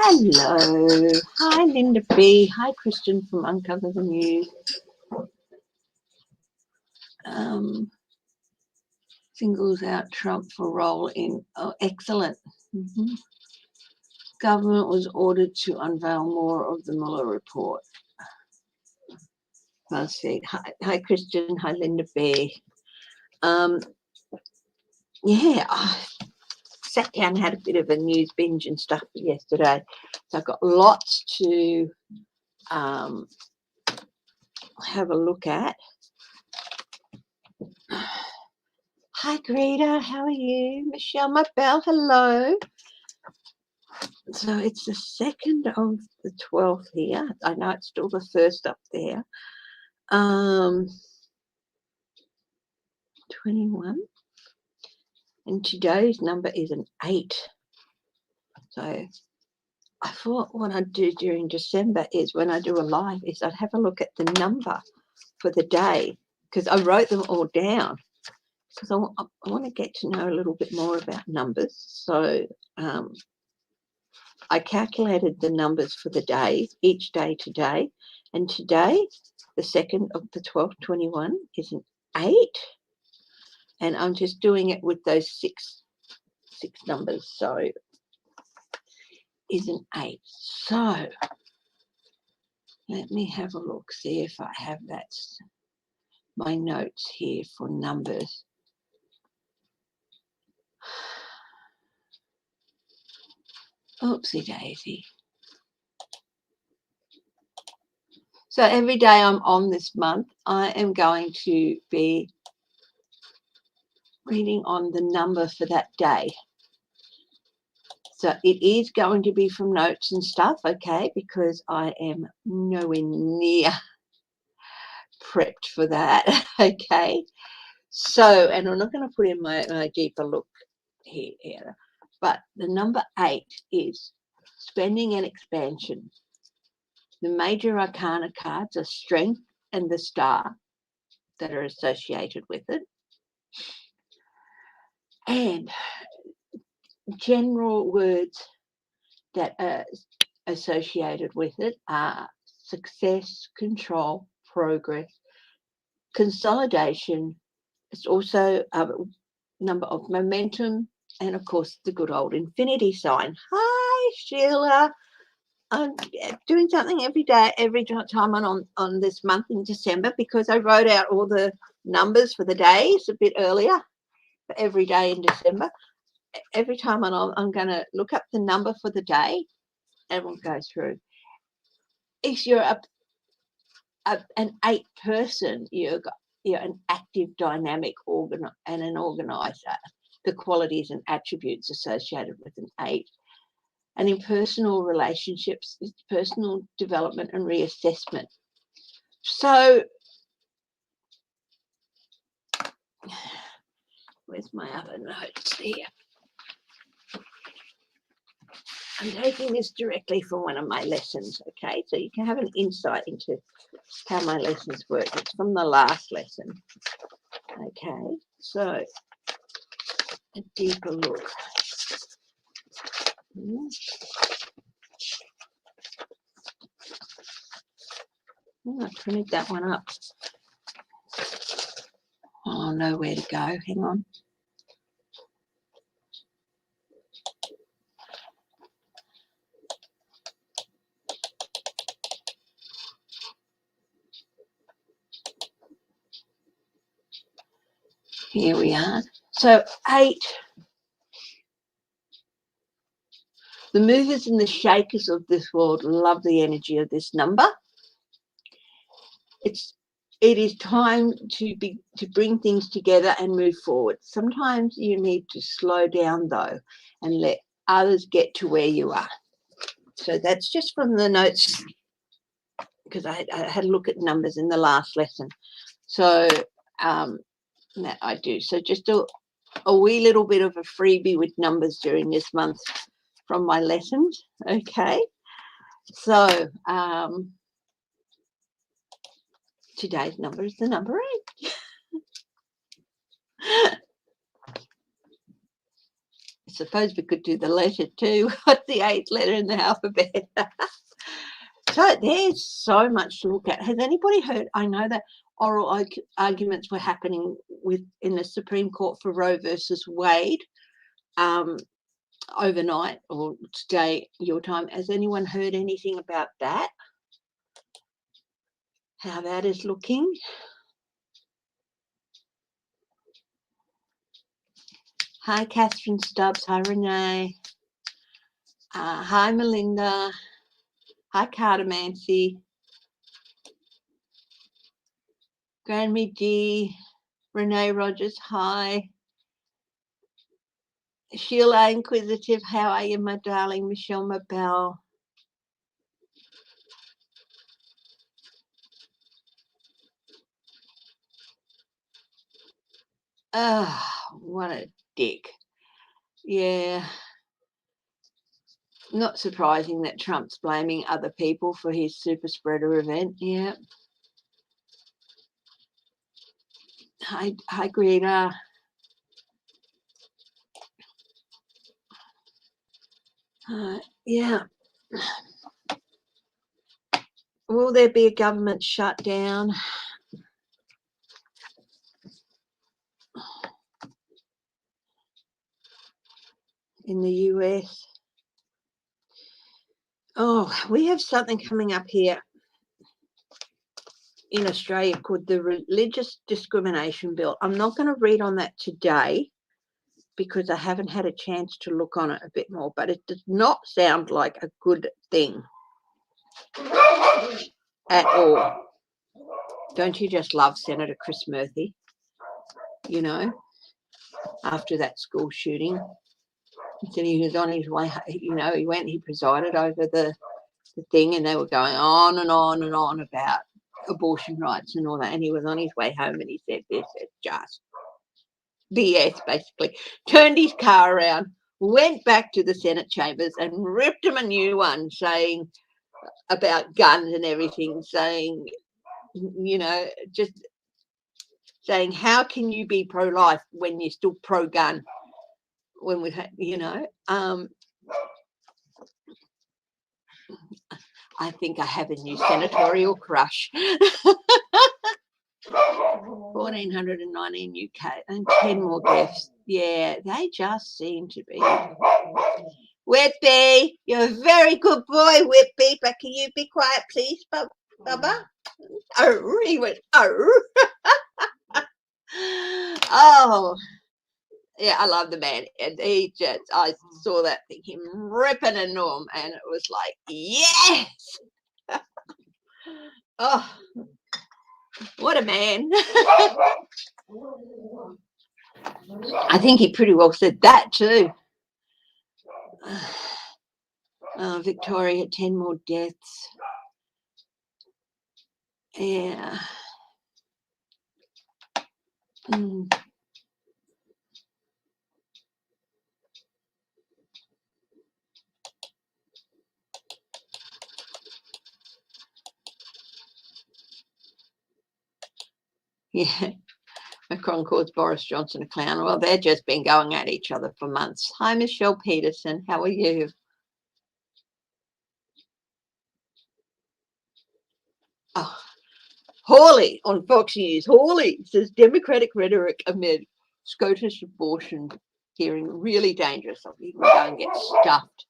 Hello. Hi, Linda B. Hi, Christian from Uncover the News. Singles out Trump for role in, oh, excellent. Government was ordered to unveil more of the Mueller report. BuzzFeed. Hi, Christian. Hi, Linda B. Yeah, I sat down and had a bit of a news binge and stuff yesterday. So I've got lots to have a look at. Hi, Greta. How are you? Michelle, my bell. Hello. So it's the 2nd of the 12th here. I know it's still the 1st up there. 21. And today's number is an 8. So I thought what I'd do during December is when I do a live is I'd have a look at the number for the day, because I wrote them all down because I want to get to know a little bit more about numbers. So I calculated the numbers for the day, each day today. And today, the 2nd of the 12th, 21, is an 8. And I'm just doing it with those six numbers. So is an 8. So let me have a look, see if I have my notes here for numbers. Oopsie daisy. So every day I'm on this month, I am going to be reading on the number for that day. So it is going to be from notes and stuff, okay, because I am nowhere near prepped for that, okay. So, and I'm not going to put in my deeper look here, but the number 8 is spending and expansion. The major arcana cards are strength and the star that are associated with it. And general words that are associated with it are success, control, progress, consolidation. It's also a number of momentum, and of course the good old infinity sign. Hi, Sheila. I'm doing something every day, every time I'm on this month in December, because I wrote out all the numbers for the days a bit earlier for every day in December. Every time I'm going to look up the number for the day and we'll go through. If you're an 8 person, you're an active, dynamic and an organizer. The qualities and attributes associated with an 8. And in personal relationships, it's personal development and reassessment. So, where's my other notes here? I'm taking this directly from one of my lessons, okay? So you can have an insight into how my lessons work. It's from the last lesson, okay? So, a deeper look. I printed that one up. Oh, nowhere to go. Hang on. Here we are. So 8. The movers and the shakers of this world love the energy of this number. It is time to bring things together and move forward. Sometimes you need to slow down though and let others get to where you are. So that's just from the notes, because I had a look at numbers in the last lesson. So that I do. So just a wee little bit of a freebie with numbers during this month from my lessons. Okay. So today's number is the number 8. suppose we could do the letter too. What's the 8th letter in the alphabet? So there's so much to look at. Has anybody heard? I know that oral arguments were happening in the Supreme Court for Roe versus Wade overnight or today, your time. Has anyone heard anything about that? How that is looking? Hi, Catherine Stubbs. Hi, Renee. Hi, Melinda. Hi, Cartomancy. Grandme G. Renee Rogers. Hi. Sheila Inquisitive. How are you, my darling? Michelle Mabel. Oh, what a dick. Yeah. Not surprising that Trump's blaming other people for his super spreader event. Yeah. Hi, Greta. Yeah. Will there be a government shutdown? In the US? Oh, we have something coming up here in Australia called the Religious Discrimination Bill. I'm not going to read on that today because I haven't had a chance to look on it a bit more, but it does not sound like a good thing at all. Don't you just love Senator Chris Murphy? You know, after that school shooting, he said he was on his way, you know, he presided over the thing, and they were going on and on and on about abortion rights and all that, and he was on his way home and he said this is just BS, basically. Turned his car around, went back to the Senate chambers and ripped him a new one saying about guns and everything, saying, you know, just saying, how can you be pro-life when you're still pro-gun? When we, you know, I think I have a new senatorial crush. 1,419 UK and 10 more deaths. Yeah, they just seem to be. Whitby, you're a very good boy, Whitby, but can you be quiet, please, Bubba? Oh, he went, oh. Oh, yeah, I love the man. And he just, I saw that thing, him ripping a norm, and it was like, yes. Oh, what a man. I think he pretty well said that too. Victoria, 10 more deaths. Yeah. Yeah. Macron calls Boris Johnson a clown. Well, they've just been going at each other for months. Hi, Michelle Peterson. How are you? Oh, Hawley on Fox News. Hawley says Democratic rhetoric amid Scottish abortion hearing really dangerous. So people go and get stuffed.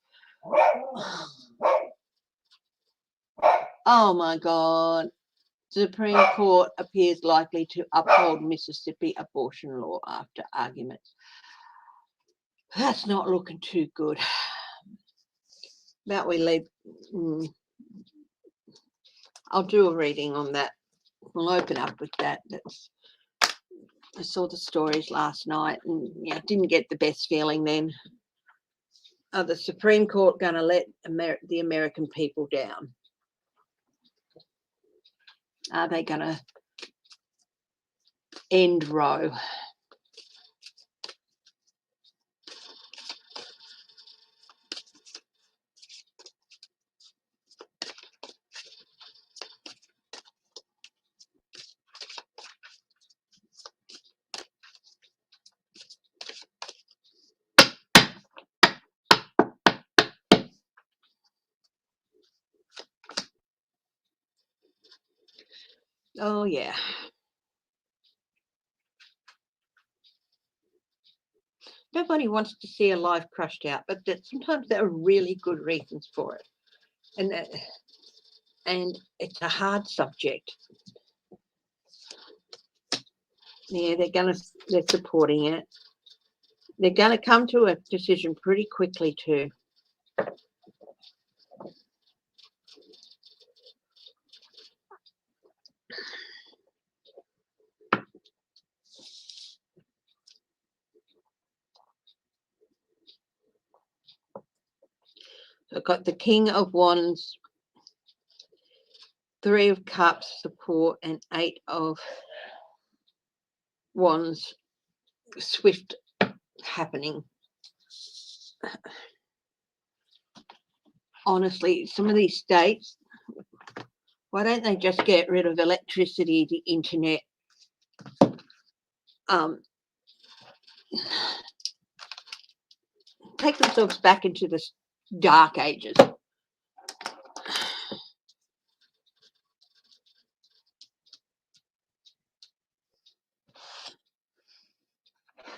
Oh my God. Supreme Court appears likely to uphold Mississippi abortion law after arguments. That's not looking too good. That we leave. I'll do a reading on that. We'll open up with that. I saw the stories last night and yeah, didn't get the best feeling then. Are the Supreme Court going to let the American people down? Are they going to end Roe? Oh, yeah. Nobody wants to see a life crushed out, but sometimes there are really good reasons for it. And it's a hard subject. Yeah, they're supporting it. They're going to come to a decision pretty quickly too. I've got the King of Wands, Three of Cups support, and Eight of Wands swift happening. Honestly, some of these states, why don't they just get rid of electricity, the internet? Take themselves back into the dark ages.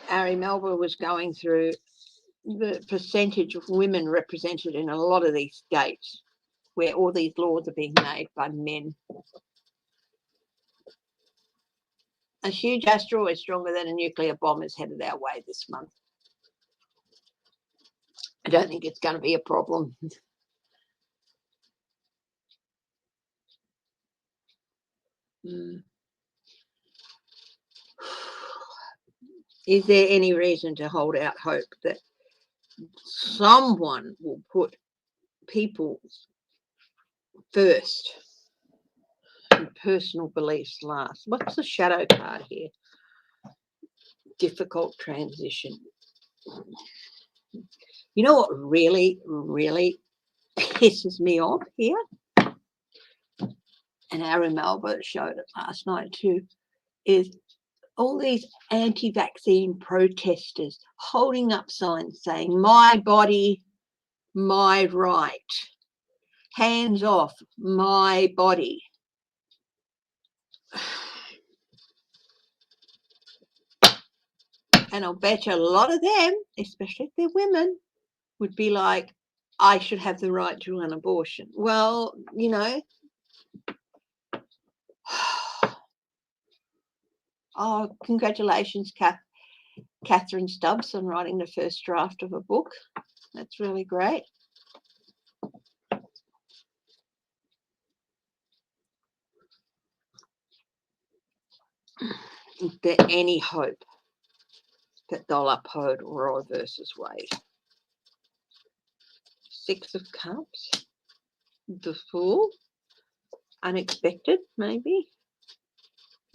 Ari Melba was going through the percentage of women represented in a lot of these states where all these laws are being made by men. A huge asteroid stronger than a nuclear bomb is headed our way this month. I don't think it's going to be a problem. Is there any reason to hold out hope that someone will put people first and personal beliefs last? What's the shadow card here? Difficult transition. You know what really, really pisses me off here? And Aaron Melba showed it last night too, is all these anti-vaccine protesters holding up signs saying, my body, my right, hands off my body. And I'll bet you a lot of them, especially if they're women, would be like, I should have the right to an abortion. Well, you know, oh, congratulations, Catherine Stubbs, on writing the first draft of a book. That's really great. Is there any hope that they'll uphold Roe versus Wade? Six of Cups, the Fool, unexpected, maybe,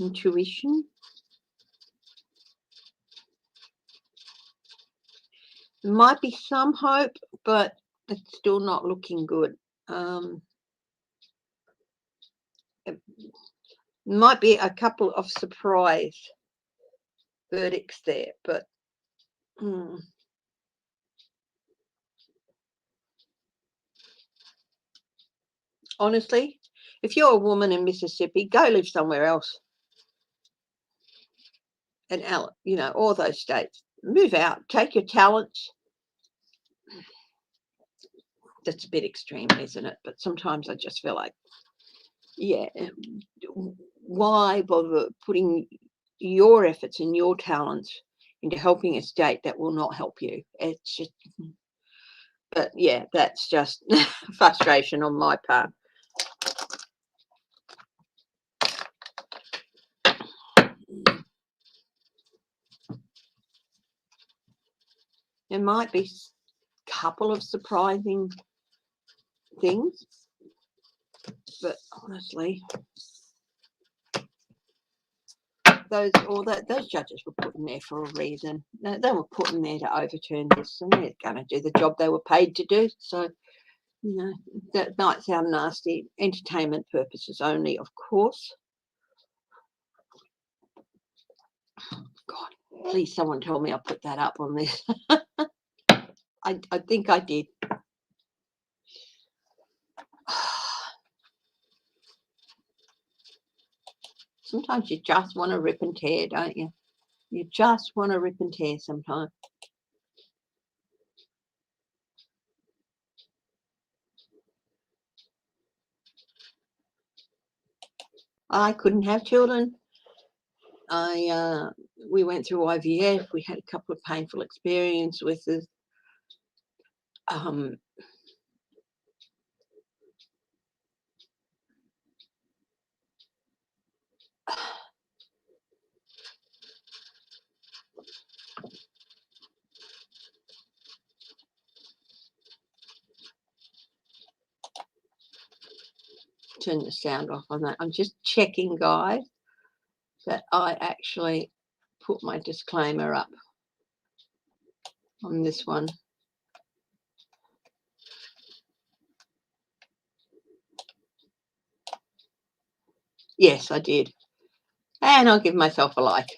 intuition. There might be some hope, but it's still not looking good. It might be a couple of surprise verdicts there, but honestly, if you're a woman in Mississippi, go live somewhere else. And, you know, all those states, move out, take your talents. That's a bit extreme, isn't it? But sometimes I just feel like, yeah, why bother putting your efforts and your talents into helping a state that will not help you? It's just, but yeah, that's just frustration on my part. There might be a couple of surprising things, but honestly, those judges were put in there for a reason. They were put in there to overturn this, and they're going to do the job they were paid to do. So, you know, that might sound nasty. Entertainment purposes only, of course. God, please someone tell me I put that up on this. I think I did. Sometimes you just want to rip and tear, don't you? You just want to rip and tear sometimes. I couldn't have children. We went through IVF. We had a couple of painful experiences with it. Turn the sound off on that. I'm just checking, guys, that I actually put my disclaimer up on this one. Yes, I did. And I'll give myself a like.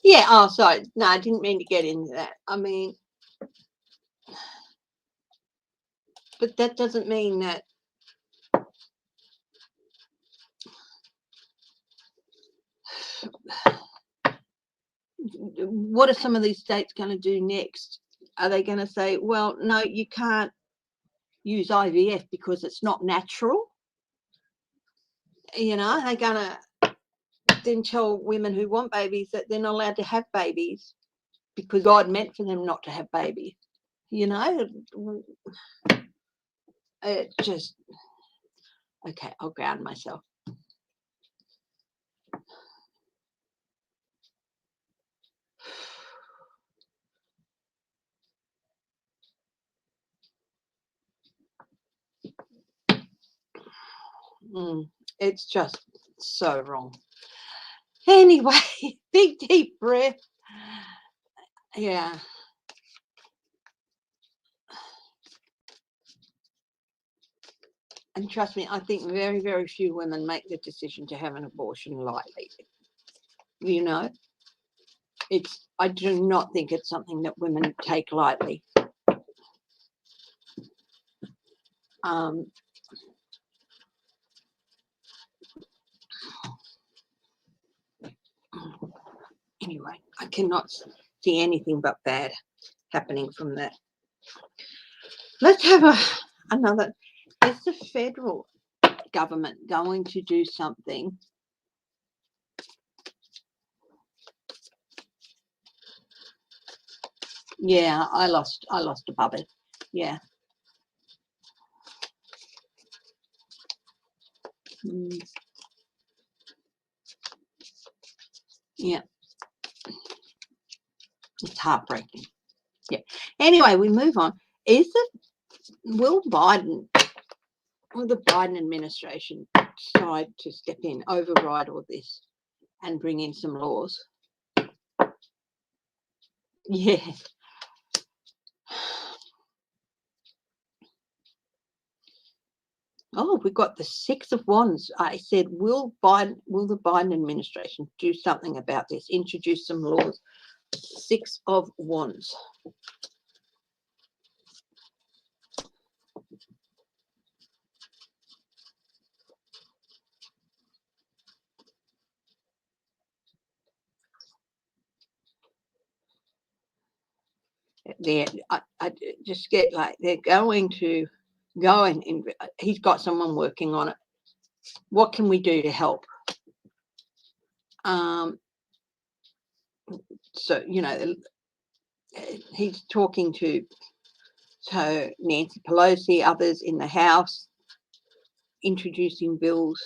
Yeah, oh, sorry. No, I didn't mean to get into that. I mean, but that doesn't mean that what are some of these states going to do next? Are they going to say, well, no, you can't use IVF because it's not natural? You know, they're going to then tell women who want babies that they're not allowed to have babies because God meant for them not to have babies. You know, it just, okay, I'll ground myself. It's just so wrong. Anyway, big deep breath. Yeah. And trust me, I think very, very few women make the decision to have an abortion lightly. You know, I do not think it's something that women take lightly. Anyway, I cannot see anything but bad happening from that. Let's have another. Is the federal government going to do something? Yeah, I lost above it. Yeah. Yeah. It's heartbreaking. Yeah. Anyway, we move on. Will the Biden administration decide to step in, override all this, and bring in some laws? Yeah. Oh, we got the Six of Wands. I said, will the Biden administration do something about this? Introduce some laws. Six of Wands. I just get like they're going to go and he's got someone working on it. What can we do to help? So, you know, he's talking to Nancy Pelosi, others in the House, introducing bills.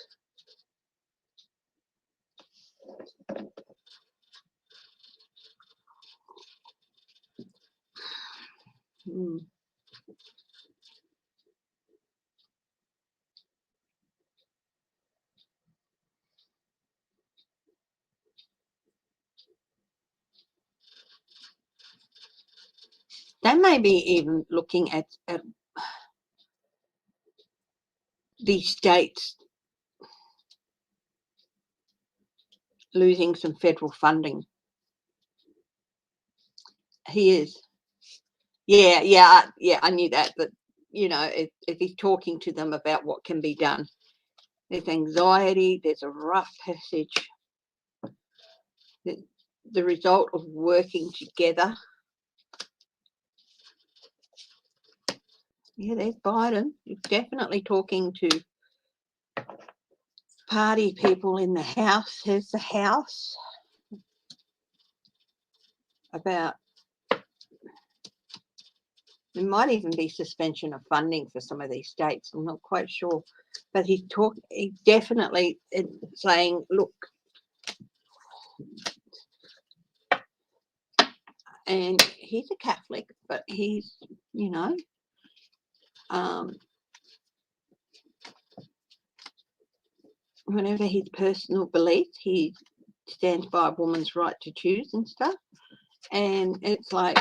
They may be even looking at these states losing some federal funding. He is. Yeah, I knew that, but you know, if he's talking to them about what can be done. There's anxiety, there's a rough passage. The result of working together. Yeah, there's Biden. He's definitely talking to party people in the House. There's the House. About, there might even be suspension of funding for some of these states. I'm not quite sure. But he's definitely saying, look, and he's a Catholic, but he's, you know, whenever his personal beliefs, he stands by a woman's right to choose and stuff. And it's like,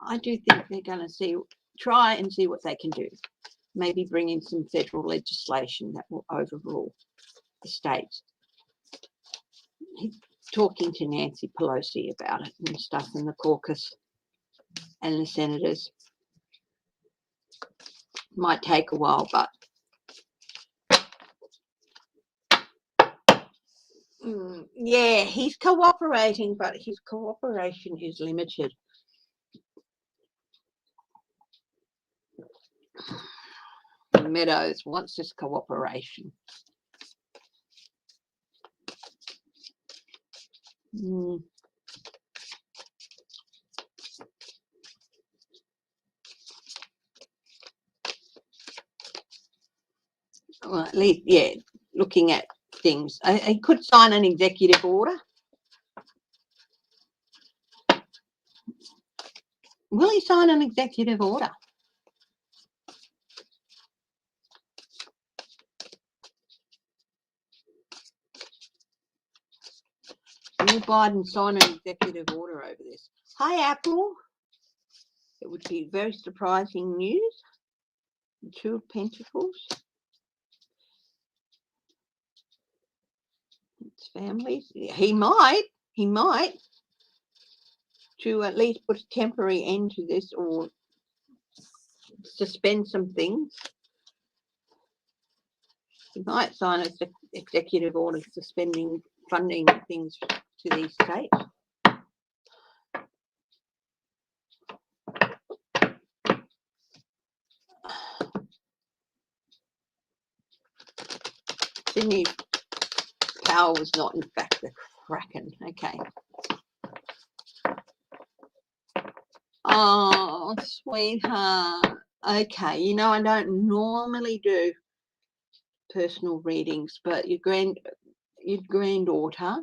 I do think they're going to try and see what they can do. Maybe bring in some federal legislation that will overrule the states. He's talking to Nancy Pelosi about it and stuff in the caucus and the senators. Might take a while, but yeah, he's cooperating, but his cooperation is limited. Meadows wants this cooperation. Well, at least, yeah, looking at things. He could sign an executive order. Will he sign an executive order? Will Biden sign an executive order over this? Hi, Apple. It would be very surprising news. The Two of Pentacles. It's families. He might to at least put a temporary end to this or suspend some things. He might sign an executive order suspending funding things to these states. Sydney Power was not, in fact, the Kraken. Okay. Oh, sweetheart. Okay, you know, I don't normally do personal readings, but your granddaughter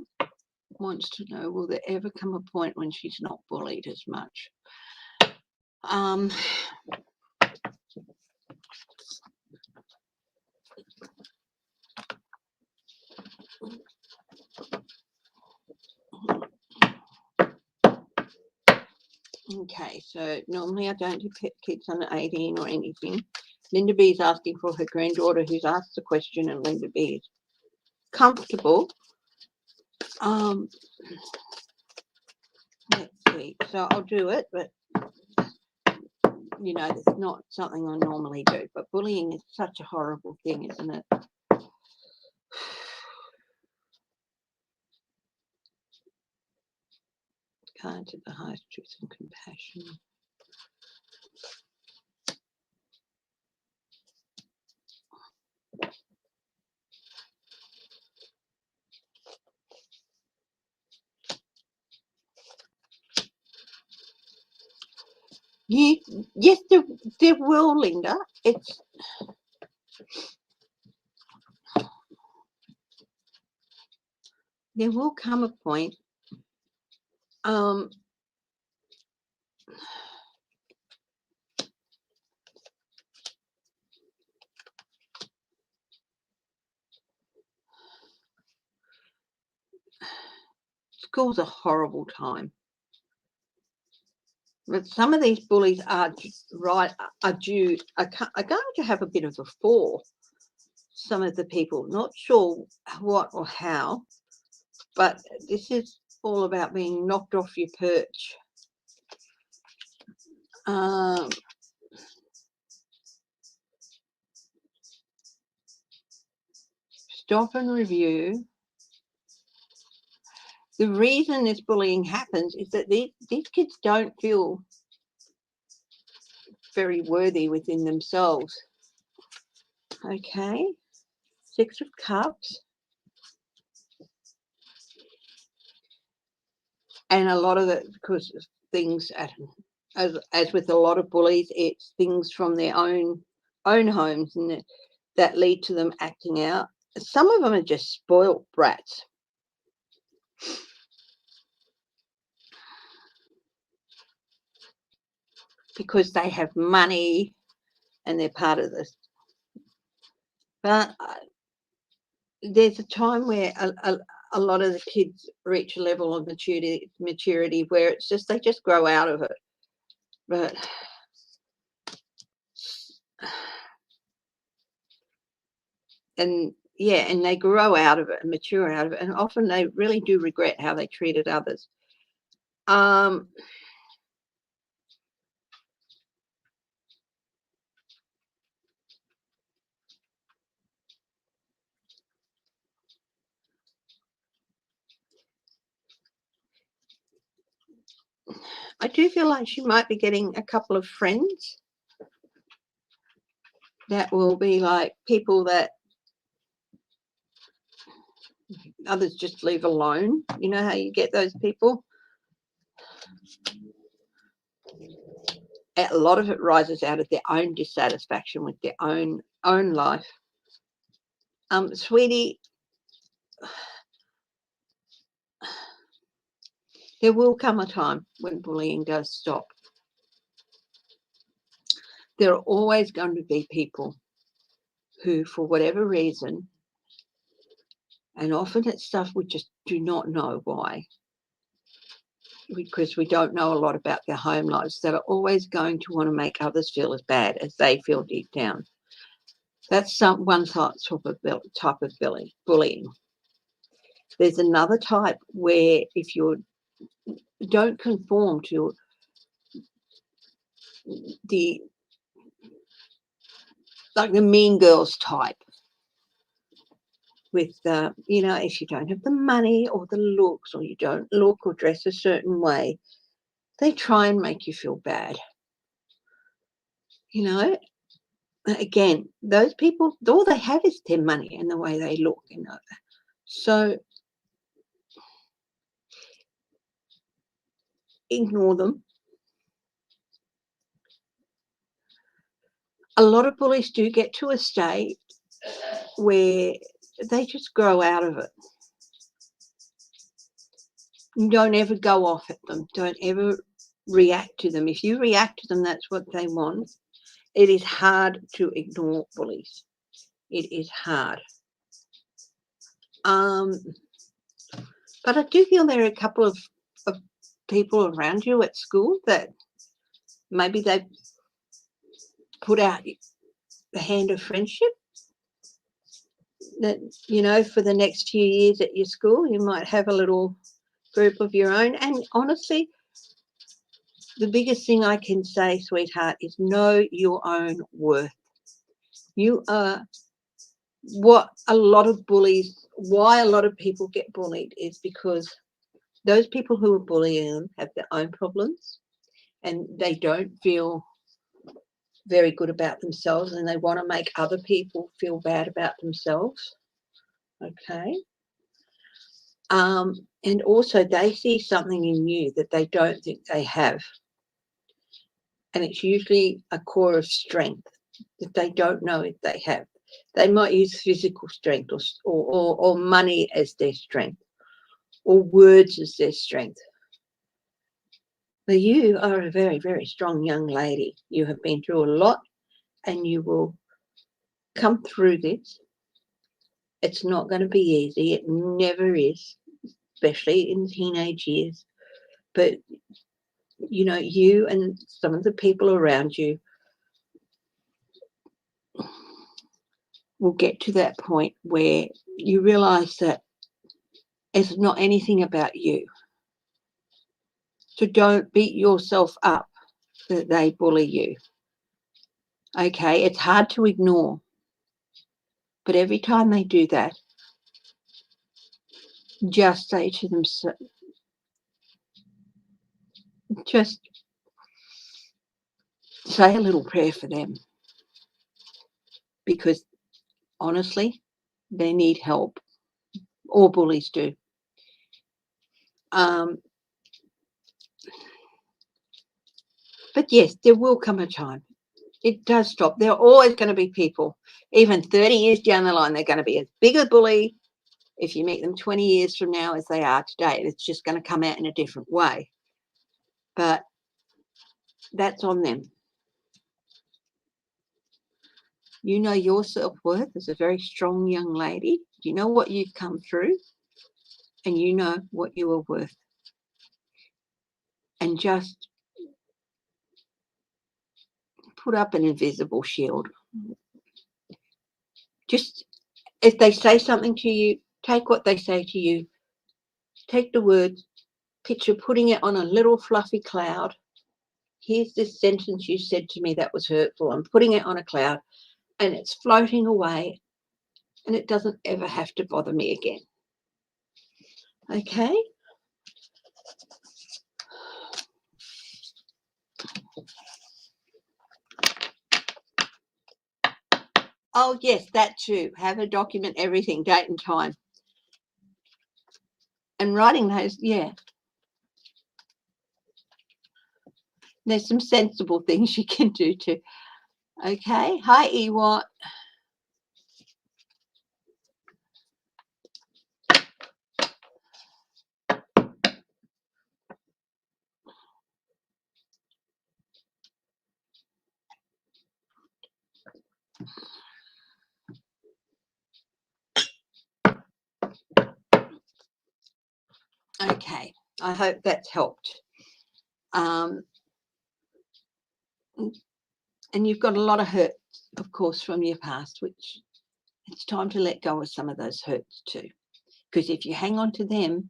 wants to know, will there ever come a point when she's not bullied as much? Okay, so normally I don't do kids under 18 or anything. Linda B is asking for her granddaughter who's asked the question, and Linda B is comfortable. Let's see. So I'll do it, but you know, it's not something I normally do. But bullying is such a horrible thing, isn't it? Kind to the highest truth and compassion. Yes, there will, Linda. There will come a point. School's a horrible time. But some of these bullies are going to have a bit of a fall. Some of the people, not sure what or how, but this is all about being knocked off your perch. stop and review. The reason this bullying happens is that these kids don't feel very worthy within themselves. Okay, Six of Cups. And a lot of it, because of things, as with a lot of bullies, it's things from their own homes and that lead to them acting out. Some of them are just spoiled brats. Because they have money and they're part of this. But there's a time where a lot of the kids reach a level of maturity where it's just they just grow out of it. But and they grow out of it and mature out of it, and often they really do regret how they treated others. I do feel like she might be getting a couple of friends that will be like people that others just leave alone. You know how you get those people? A lot of it rises out of their own dissatisfaction with their own life. Sweetie, there will come a time when bullying does stop. There are always going to be people who, for whatever reason, and often it's stuff we just do not know why, because we don't know a lot about their home lives, that are always going to want to make others feel as bad as they feel deep down. That's one type of bullying. There's another type where if you don't conform to the mean girls type, with if you don't have the money or the looks, or you don't look or dress a certain way, they try and make you feel bad. Again, those people, all they have is their money and the way they look, so ignore them. A lot of bullies do get to a state where they just grow out of it. Don't ever go off at them. Don't ever react to them. If you react to them, that's what they want. It is hard to ignore bullies. It is hard. But I do feel there are a couple of people around you at school that maybe they put out the hand of friendship, that, for the next few years at your school, you might have a little group of your own. And honestly, the biggest thing I can say, sweetheart, is know your own worth. You are why a lot of people get bullied is because those people who are bullying them have their own problems and they don't feel very good about themselves, and they want to make other people feel bad about themselves. Okay. And also they see something in you that they don't think they have. And it's usually a core of strength that they don't know if they have. They might use physical strength or money as their strength, or words as their strength. But you are a very, very strong young lady. You have been through a lot and you will come through this. It's not going to be easy. It never is, especially in teenage years. But, you and some of the people around you will get to that point where you realize that it's not anything about you. So don't beat yourself up that they bully you. Okay, it's hard to ignore. But every time they do that, just say to them, just say a little prayer for them, because honestly, they need help. All bullies do. But yes, there will come a time. It does stop. There are always going to be people, even 30 years down the line, they're going to be as big a bully if you meet them 20 years from now as they are today. It's just going to come out in a different way. But that's on them. You know your self-worth as a very strong young lady. You know what you've come through, and you know what you are worth. And just put up an invisible shield. Just if they say something to you, take what they say to you. Take the words, picture putting it on a little fluffy cloud. Here's this sentence you said to me that was hurtful. I'm putting it on a cloud, and it's floating away, and it doesn't ever have to bother me again. Okay? Oh, yes, that too. Have a document everything, date and time. And writing those, yeah. There's some sensible things you can do too. Okay. Hi, Ewart. Okay. I hope that's helped. And you've got a lot of hurt, of course, from your past, which it's time to let go of some of those hurts too. Because if you hang on to them,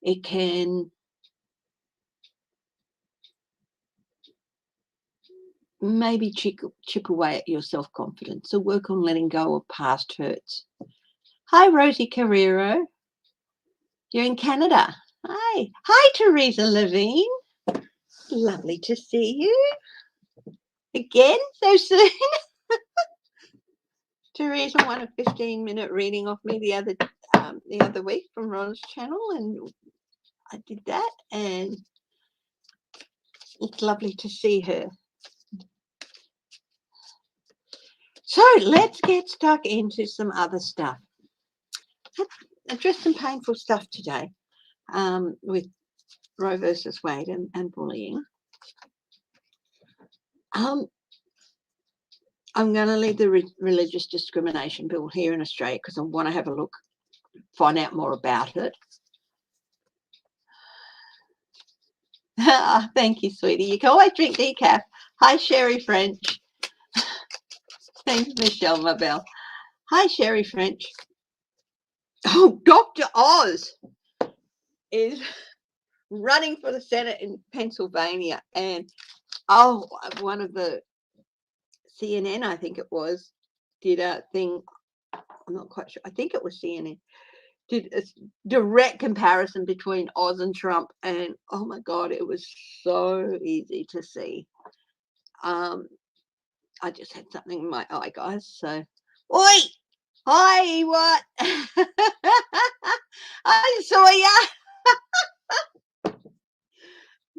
it can maybe chip away at your self-confidence. So work on letting go of past hurts. Hi, Rosie Carrero. You're in Canada. Hi. Hi, Teresa Levine. Lovely to see you again so soon. Teresa won a 15-minute reading off me the other week from Ron's channel, and I did that, and it's lovely to see her. So let's get stuck into some other stuff. Address some painful stuff today with Roe versus Wade and bullying. I'm going to leave the religious discrimination bill here in Australia because I want to have a look, find out more about it. Thank you, sweetie. You can always drink decaf. Hi, Sherry French. Thanks, Michelle Mabel. Hi, Sherry French. Oh, Dr. Oz is running for the Senate in Pennsylvania, and one of the CNN, I think it was, did a thing. I'm not quite sure. I think it was CNN. Did a direct comparison between Oz and Trump, and oh my God, it was so easy to see. I just had something in my eye, guys. So, oi, hi, what? I saw ya.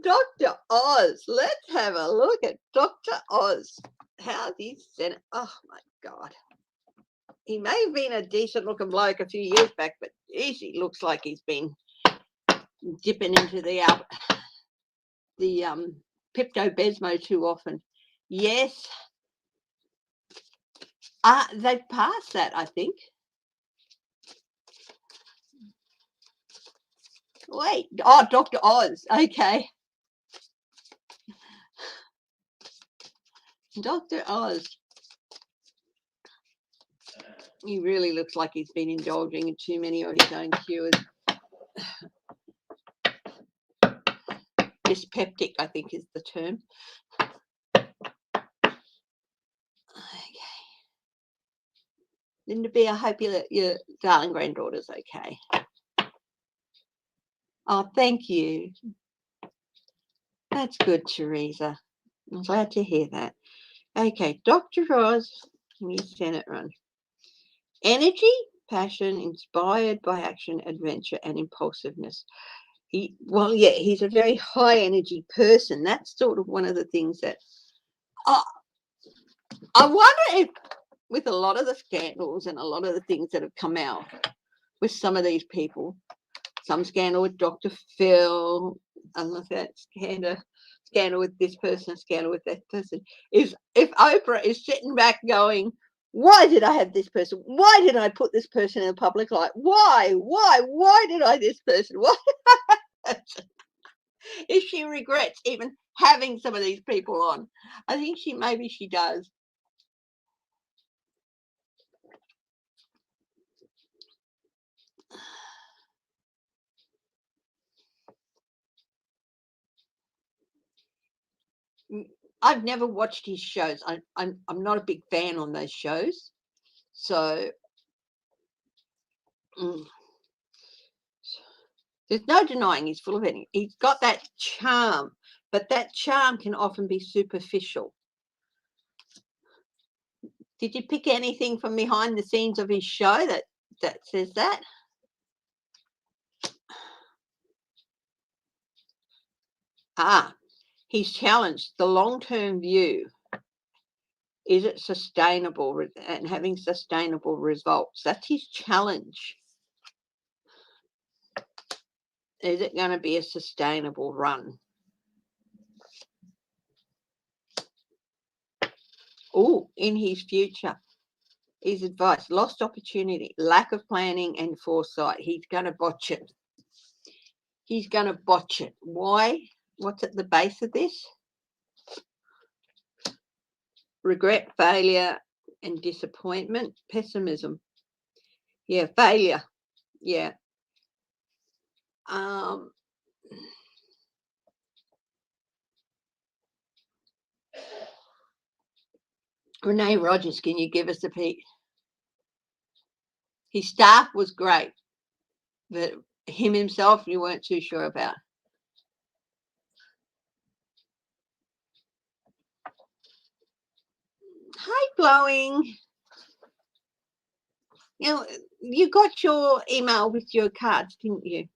Dr. Oz. Let's have a look at Dr. Oz. How's he sent it? Oh my God. He may have been a decent looking bloke a few years back, but geez, he looks like he's been dipping into the Pepto-Bismol too often. Yes. They've passed that, I think. Wait. Oh, Dr. Oz. Okay. Dr. Oz. He really looks like he's been indulging in too many of his own cures. Dyspeptic, I think, is the term. Okay. Linda B, I hope your darling granddaughter's okay. Oh, thank you. That's good, Teresa. I'm glad to hear that. Okay, Dr. Oz, New Senate run. Energy, passion, inspired by action, adventure, and impulsiveness. He's a very high energy person. That's sort of one of the things that I wonder if, with a lot of the scandals and a lot of the things that have come out with some of these people, some scandal with Dr. Phil, unless that scandal with this person, scandal with that person, is if Oprah is sitting back going, why did I have this person? Why did I put this person in the public light? Why did I this person? Why? If she regrets even having some of these people on. I think maybe she does. I've never watched his shows. I'm not a big fan on those shows. So there's no denying he's full of energy. He's got that charm, but that charm can often be superficial. Did you pick anything from behind the scenes of his show that says that? He's challenged the long-term view. Is it sustainable and having sustainable results? That's his challenge. Is it going to be a sustainable run? In his future, his advice: lost opportunity, lack of planning and foresight. He's going to botch it. He's going to botch it. Why? What's at the base of this? Regret, failure, and disappointment. Pessimism. Yeah, failure. Yeah. Renee Rogers, can you give us a peek? His staff was great, but him himself, you weren't too sure about. Hi, Glowing. You got your email with your cards, didn't you?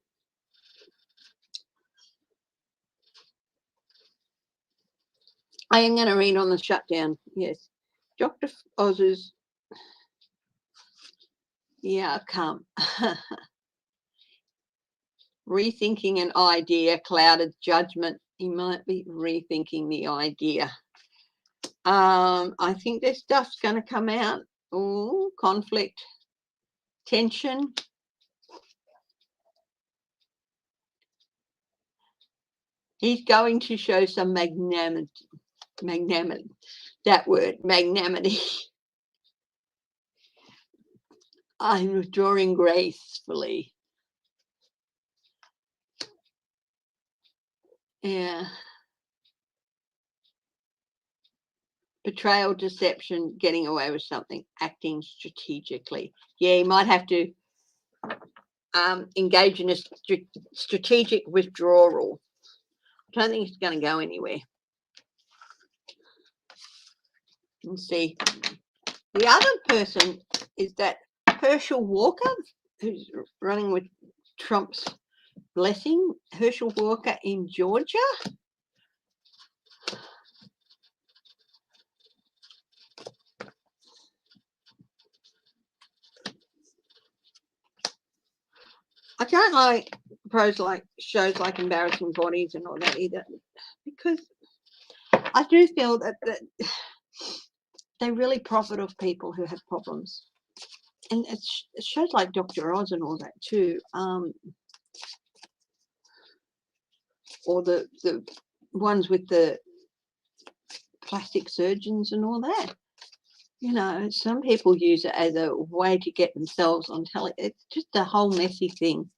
I am going to read on the shutdown. Yes. Dr. Oz's. Yeah, come. Rethinking an idea, clouded judgment. He might be rethinking the idea. I think this stuff's going to come out. Conflict, tension. He's going to show some magnanimity. That word, magnanimity. I'm withdrawing gracefully. Yeah. Betrayal, deception, getting away with something, acting strategically. Yeah, you might have to engage in a strategic withdrawal. I don't think it's going to go anywhere. Let's see. The other person is that Herschel Walker, who's running with Trump's blessing. Herschel Walker in Georgia. I don't like shows like Embarrassing Bodies and all that either, because I do feel that they really profit off people who have problems. And it's shows like Dr. Oz and all that too, or the ones with the plastic surgeons and all that. Some people use it as a way to get themselves on telly. It's just a whole messy thing,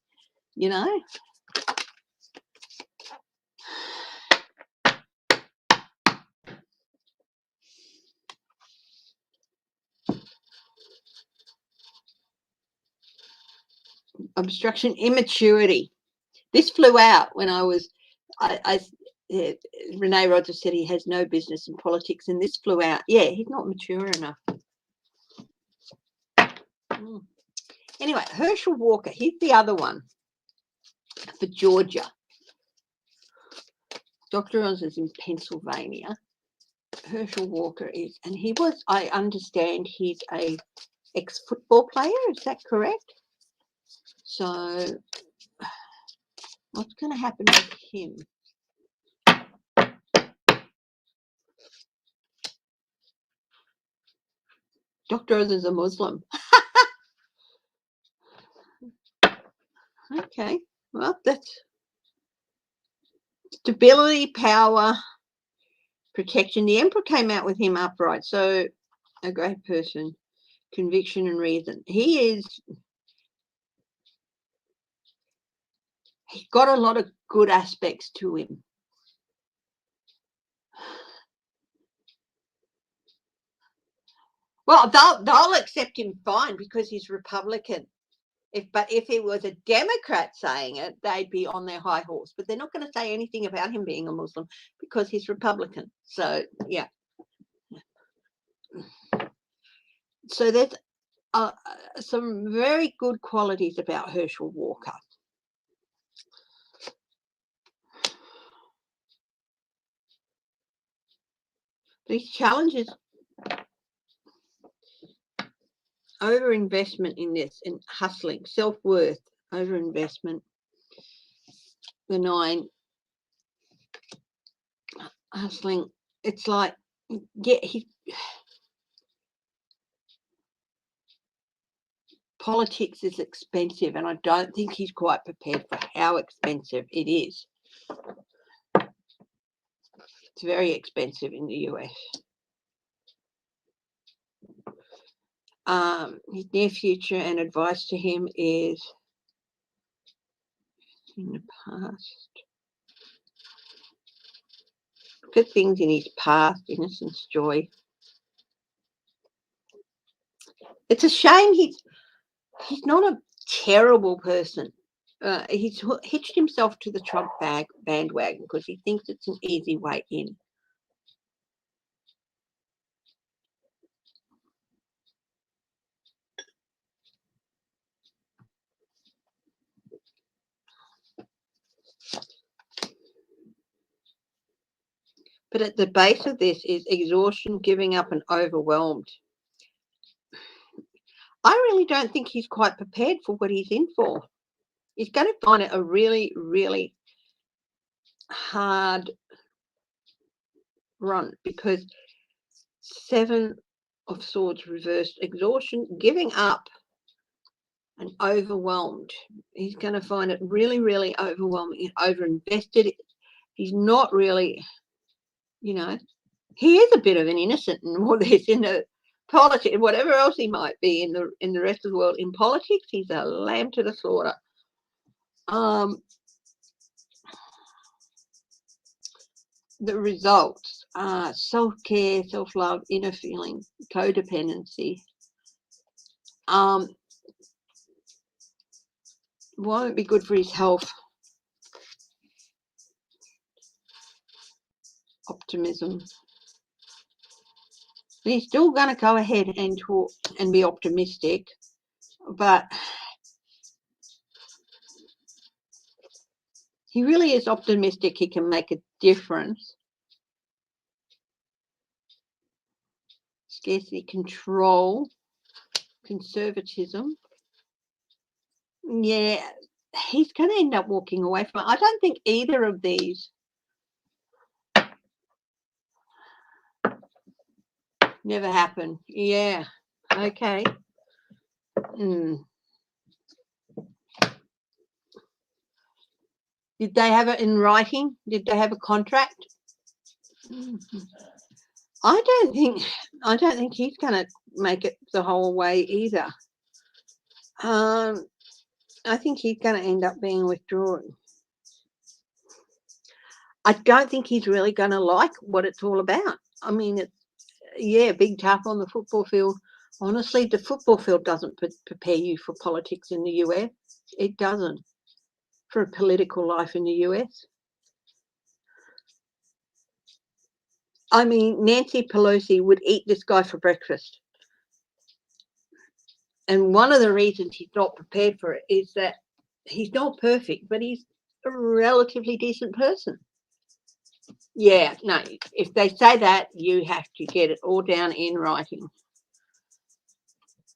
Obstruction, immaturity. This flew out when I was, Renee Rogers said he has no business in politics, and this flew out. Yeah, he's not mature enough. Anyway, Herschel Walker, he's the other one for Georgia. Dr. Oz is in Pennsylvania. Herschel Walker is, and he was, I understand, he's a ex-football player. Is that correct? So what's going to happen with him? Dr. Oz is a Muslim. Okay, well, that's stability, power, protection. The Emperor came out with him upright, so a great person, conviction and reason. He's got a lot of good aspects to him. Well, they'll accept him fine because he's Republican. But if it was a Democrat saying it, they'd be on their high horse. But they're not going to say anything about him being a Muslim because he's Republican. So, yeah. So there's some very good qualities about Herschel Walker. These challenges, overinvestment in this and hustling, self-worth, overinvestment, the 9, hustling. It's like, yeah, politics is expensive, and I don't think he's quite prepared for how expensive it is. It's very expensive in the US. His near future and advice to him is in the past. Good things in his past, innocence, joy. It's a shame he's not a terrible person. He's hitched himself to the Trump bandwagon because he thinks it's an easy way in. But at the base of this is exhaustion, giving up, and overwhelmed. I really don't think he's quite prepared for what he's in for. He's going to find it a really, really hard run because 7 of Swords reversed, exhaustion, giving up, and overwhelmed. He's going to find it really, really overwhelming and overinvested. He's not really, you know, he is a bit of an innocent in all this, in the politics, whatever else he might be in the rest of the world. In politics, he's a lamb to the slaughter. The results are self-care, self-love, inner feeling, codependency. Won't be good for his health. Optimism. He's still going to go ahead and talk and be optimistic, but he really is optimistic he can make a difference. Scarcity, control, conservatism. Yeah, he's going to end up walking away from it. I don't think either of these never happened. Yeah, okay. Did they have it in writing? Did they have a contract? I don't think he's going to make it the whole way either. I think he's going to end up being withdrawn. I don't think he's really going to like what it's all about. I mean, it's, big tough on the football field. Honestly, the football field doesn't prepare you for politics in the US. It doesn't. for a political life in the US. I mean, Nancy Pelosi would eat this guy for breakfast. And one of the reasons he's not prepared for it is that he's not perfect, but he's a relatively decent person. Yeah, no, if they say that, you have to get it all down in writing.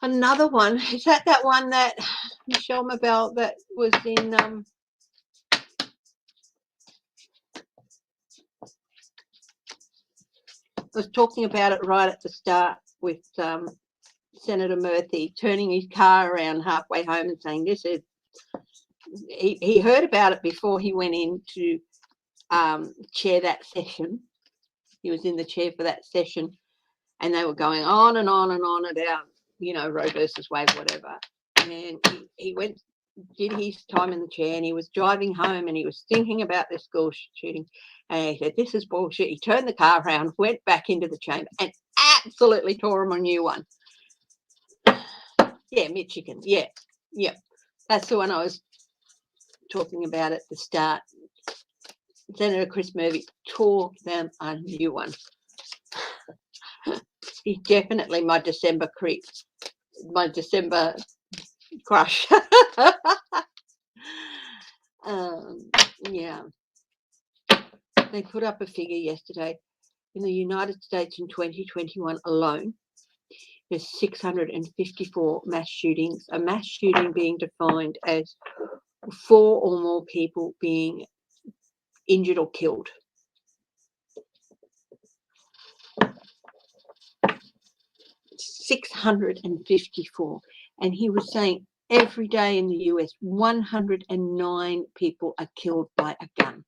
Another one, is that one that Michelle Mabel that was in was talking about it right at the start with Senator Murphy turning his car around halfway home and saying, this is, he heard about it before he went in to chair that session. He was in the chair for that session, and they were going on and on and on about, you know, Roe versus Wade, whatever. And he went, did his time in the chair, and he was driving home and he was thinking about this school shooting, and he said, this is bullshit. He turned the car around, went back into the chamber and absolutely tore him a new one. Yeah, Michigan. Yeah. That's the one I was talking about at the start. Senator Chris Murphy tore them a new one. He's definitely my December creep, my December crush. Yeah. They put up a figure yesterday. In the United States in 2021 alone, there's 654 mass shootings. A mass shooting being defined as 4 or more people being injured or killed. $654. And he was saying every day in the US, 109 people are killed by a gun.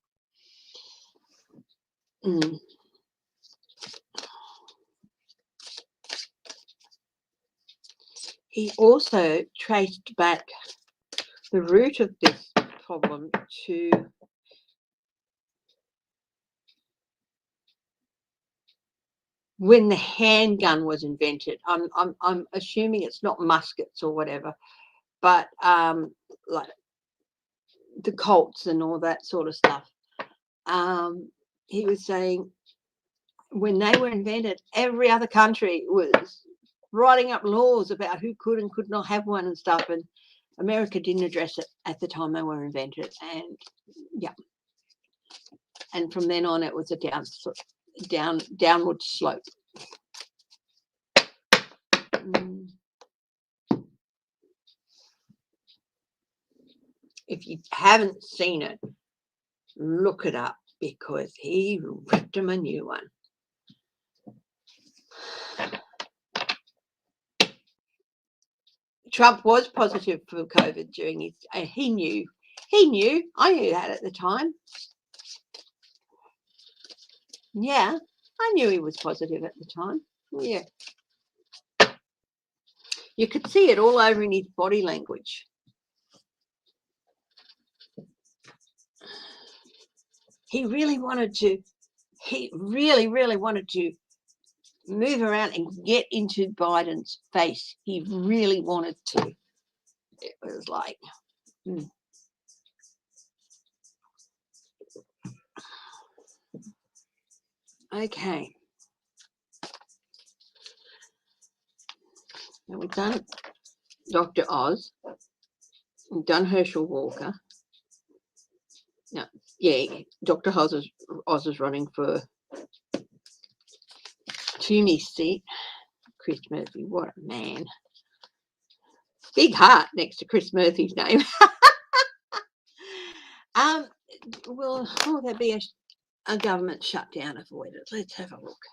He also traced back the root of this problem to when the handgun was invented. I'm assuming it's not muskets or whatever, but like the Colts and all that sort of stuff. He was saying when they were invented, every other country was writing up laws about who could and could not have one and stuff, and America didn't address it at the time they were invented. And yeah, and from then on it was a downward slope. If you haven't seen it, look it up, because he ripped him a new one. Trump was positive for COVID during his, he knew, I knew that at the time. Yeah, I knew he was positive at the time. Yeah. You could see it all over in his body language. He really wanted to, really wanted to move around and get into Biden's face. He really wanted to. It was like, Okay. Now we've done Dr. Oz. We've done Herschel Walker. Now, yeah, Dr. Oz is running for Toomey's seat. Chris Murphy, what a man. Big heart next to Chris Murphy's name. Will there be a government shutdown avoided? Let's have a look.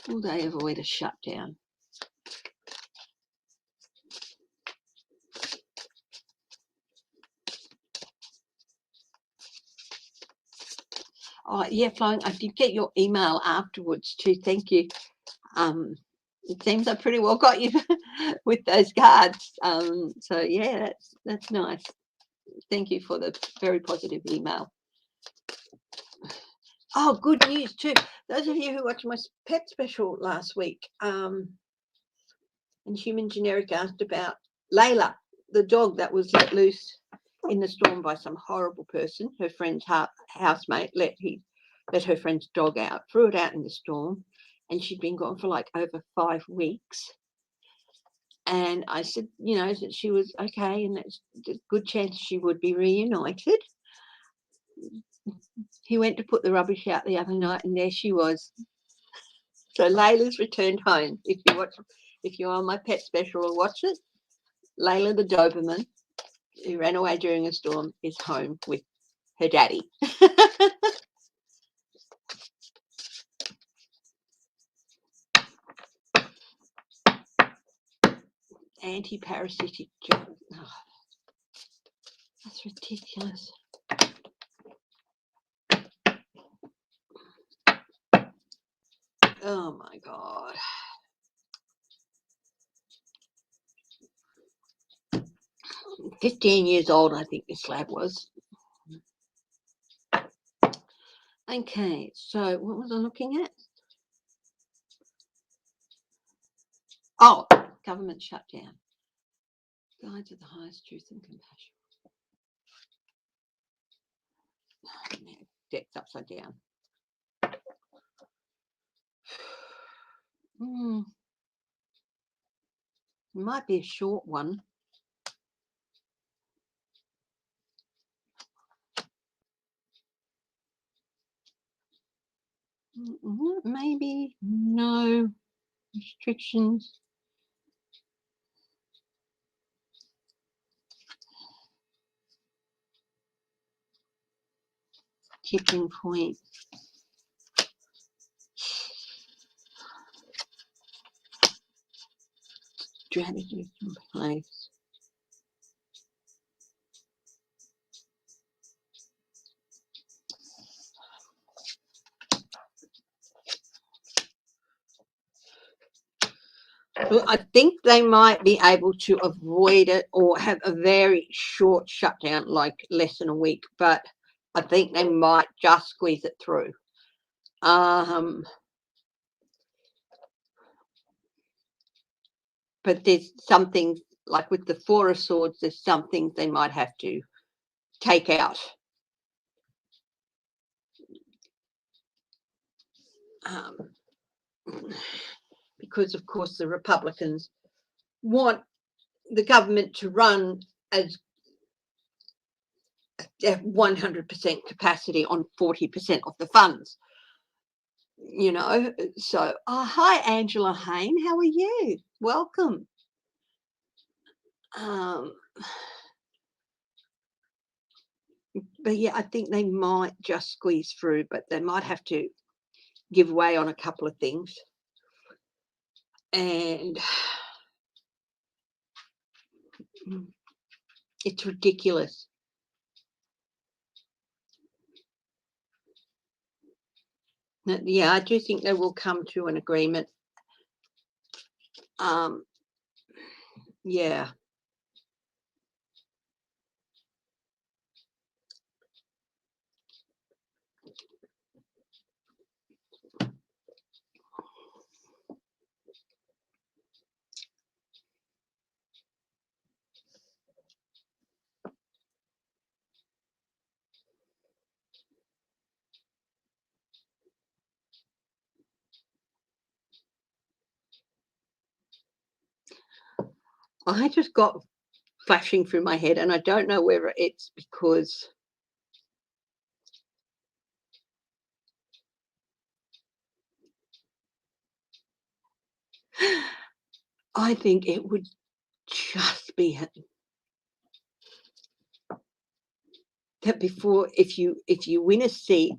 Will they avoid a shutdown? Oh, yeah, Flying, I did get your email afterwards too. Thank you. It seems I pretty well got you with those cards. So, yeah, that's nice. Thank you for the very positive email. Oh, good news too. Those of you who watched my pet special last week, And Human Generic asked about Layla, the dog that was let loose in the storm by some horrible person. Her friend's housemate let her friend's dog out, threw it out in the storm, and she'd been gone for like over 5 weeks. And I said, that she was okay, and there's a good chance she would be reunited. He went to put the rubbish out the other night, and there she was. So Layla's returned home. If you're on my pet special or watch it, Layla the Doberman, who ran away during a storm, is home with her daddy. Anti-parasitic drug. Oh, that's ridiculous. Oh my God. $15 old, I think this lab was. Okay, so what was I looking at? Oh, government shutdown. Guide to the highest truth and compassion. Deck's upside down. It might be a short one. Maybe no restrictions. Tipping point. Strategies in place. Well, I think they might be able to avoid it or have a very short shutdown, like less than a week, but I think they might just squeeze it through. But there's something, like with the Four of Swords, there's some things they might have to take out. Because, of course, the Republicans want the government to run as 100% capacity on 40% of the funds. So, hi, Angela Hain. How are you? Welcome. But yeah, I think they might just squeeze through, but they might have to give way on a couple of things. And it's ridiculous. Yeah, I do think they will come to an agreement. Yeah. I just got flashing through my head, and I don't know whether it's because I think it would just be that before, if you win a seat,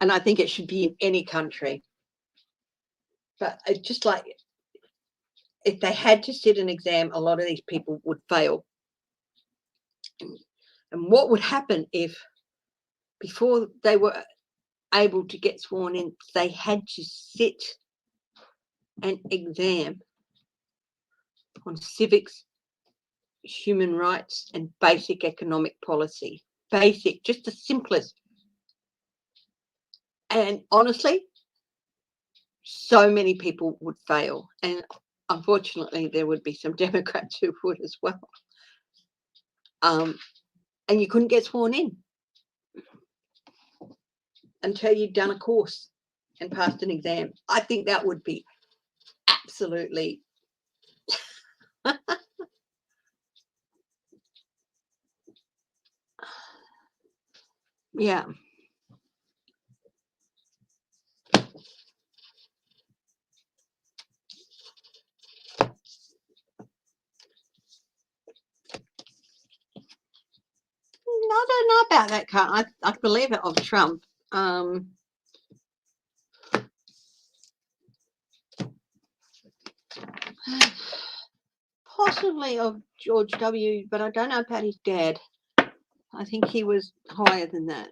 and I think it should be in any country, but just like if they had to sit an exam, a lot of these people would fail. And what would happen if before they were able to get sworn in, they had to sit an exam on civics, human rights, and basic economic policy? Basic, just the simplest. And honestly, so many people would fail, and unfortunately there would be some Democrats who would as well. And you couldn't get sworn in until you'd done a course and passed an exam. I think that would be absolutely yeah. I don't know about that, Carl. I believe it of Trump. Possibly of George W., but I don't know about his dad. I think he was higher than that.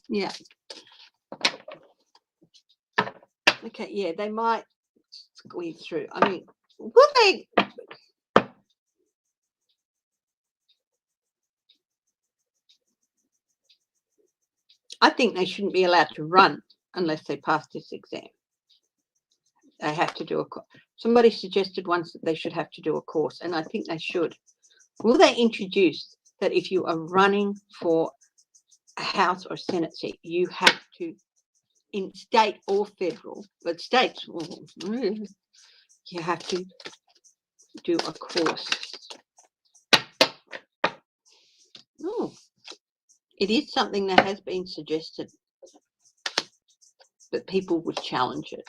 Yeah. Okay, yeah, they might squeeze through. I mean, will they? I think they shouldn't be allowed to run unless they pass this exam. They have to do a course. Somebody suggested once that they should have to do a course, and I think they should. Will they introduce that if you are running for a House or Senate seat, you have to, in state or federal, but states, you have to do a course. Oh, it is something that has been suggested, but people would challenge it.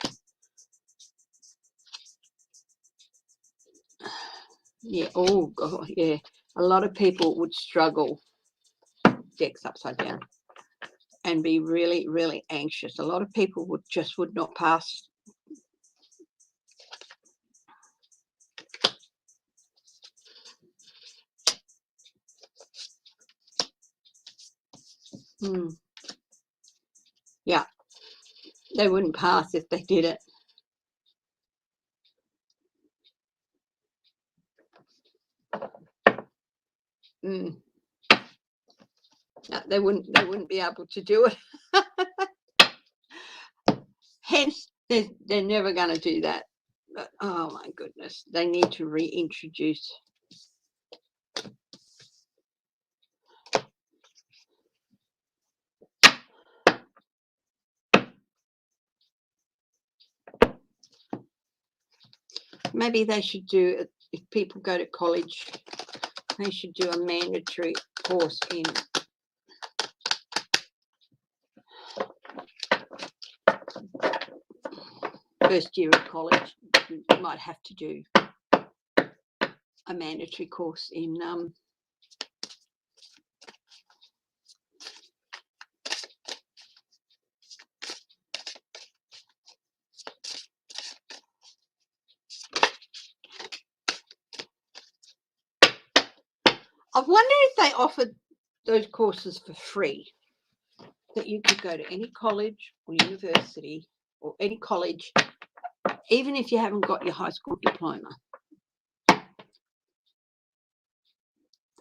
Yeah. Oh God. Yeah. A lot of people would struggle. Decks upside down, and be really, really anxious. A lot of people would not pass. Yeah, they wouldn't pass if they did it. No, they wouldn't be able to do it. Hence, they're never going to do that. But, oh my goodness, they need to reintroduce. Maybe they should do, if people go to college, they should do a mandatory course in first year of college. You might have to do a mandatory course in I wonder if they offered those courses for free, that you could go to any college or university or any college, even if you haven't got your high school diploma.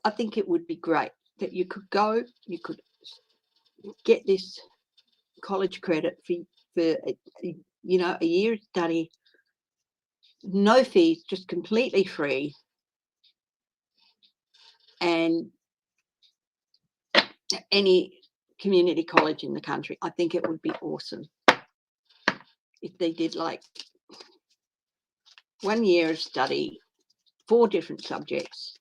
I think it would be great that you could go, you could get this college credit for a year of study, no fees, just completely free, and any community college in the country. I think it would be awesome if they did like 1 year of study, 4 different subjects: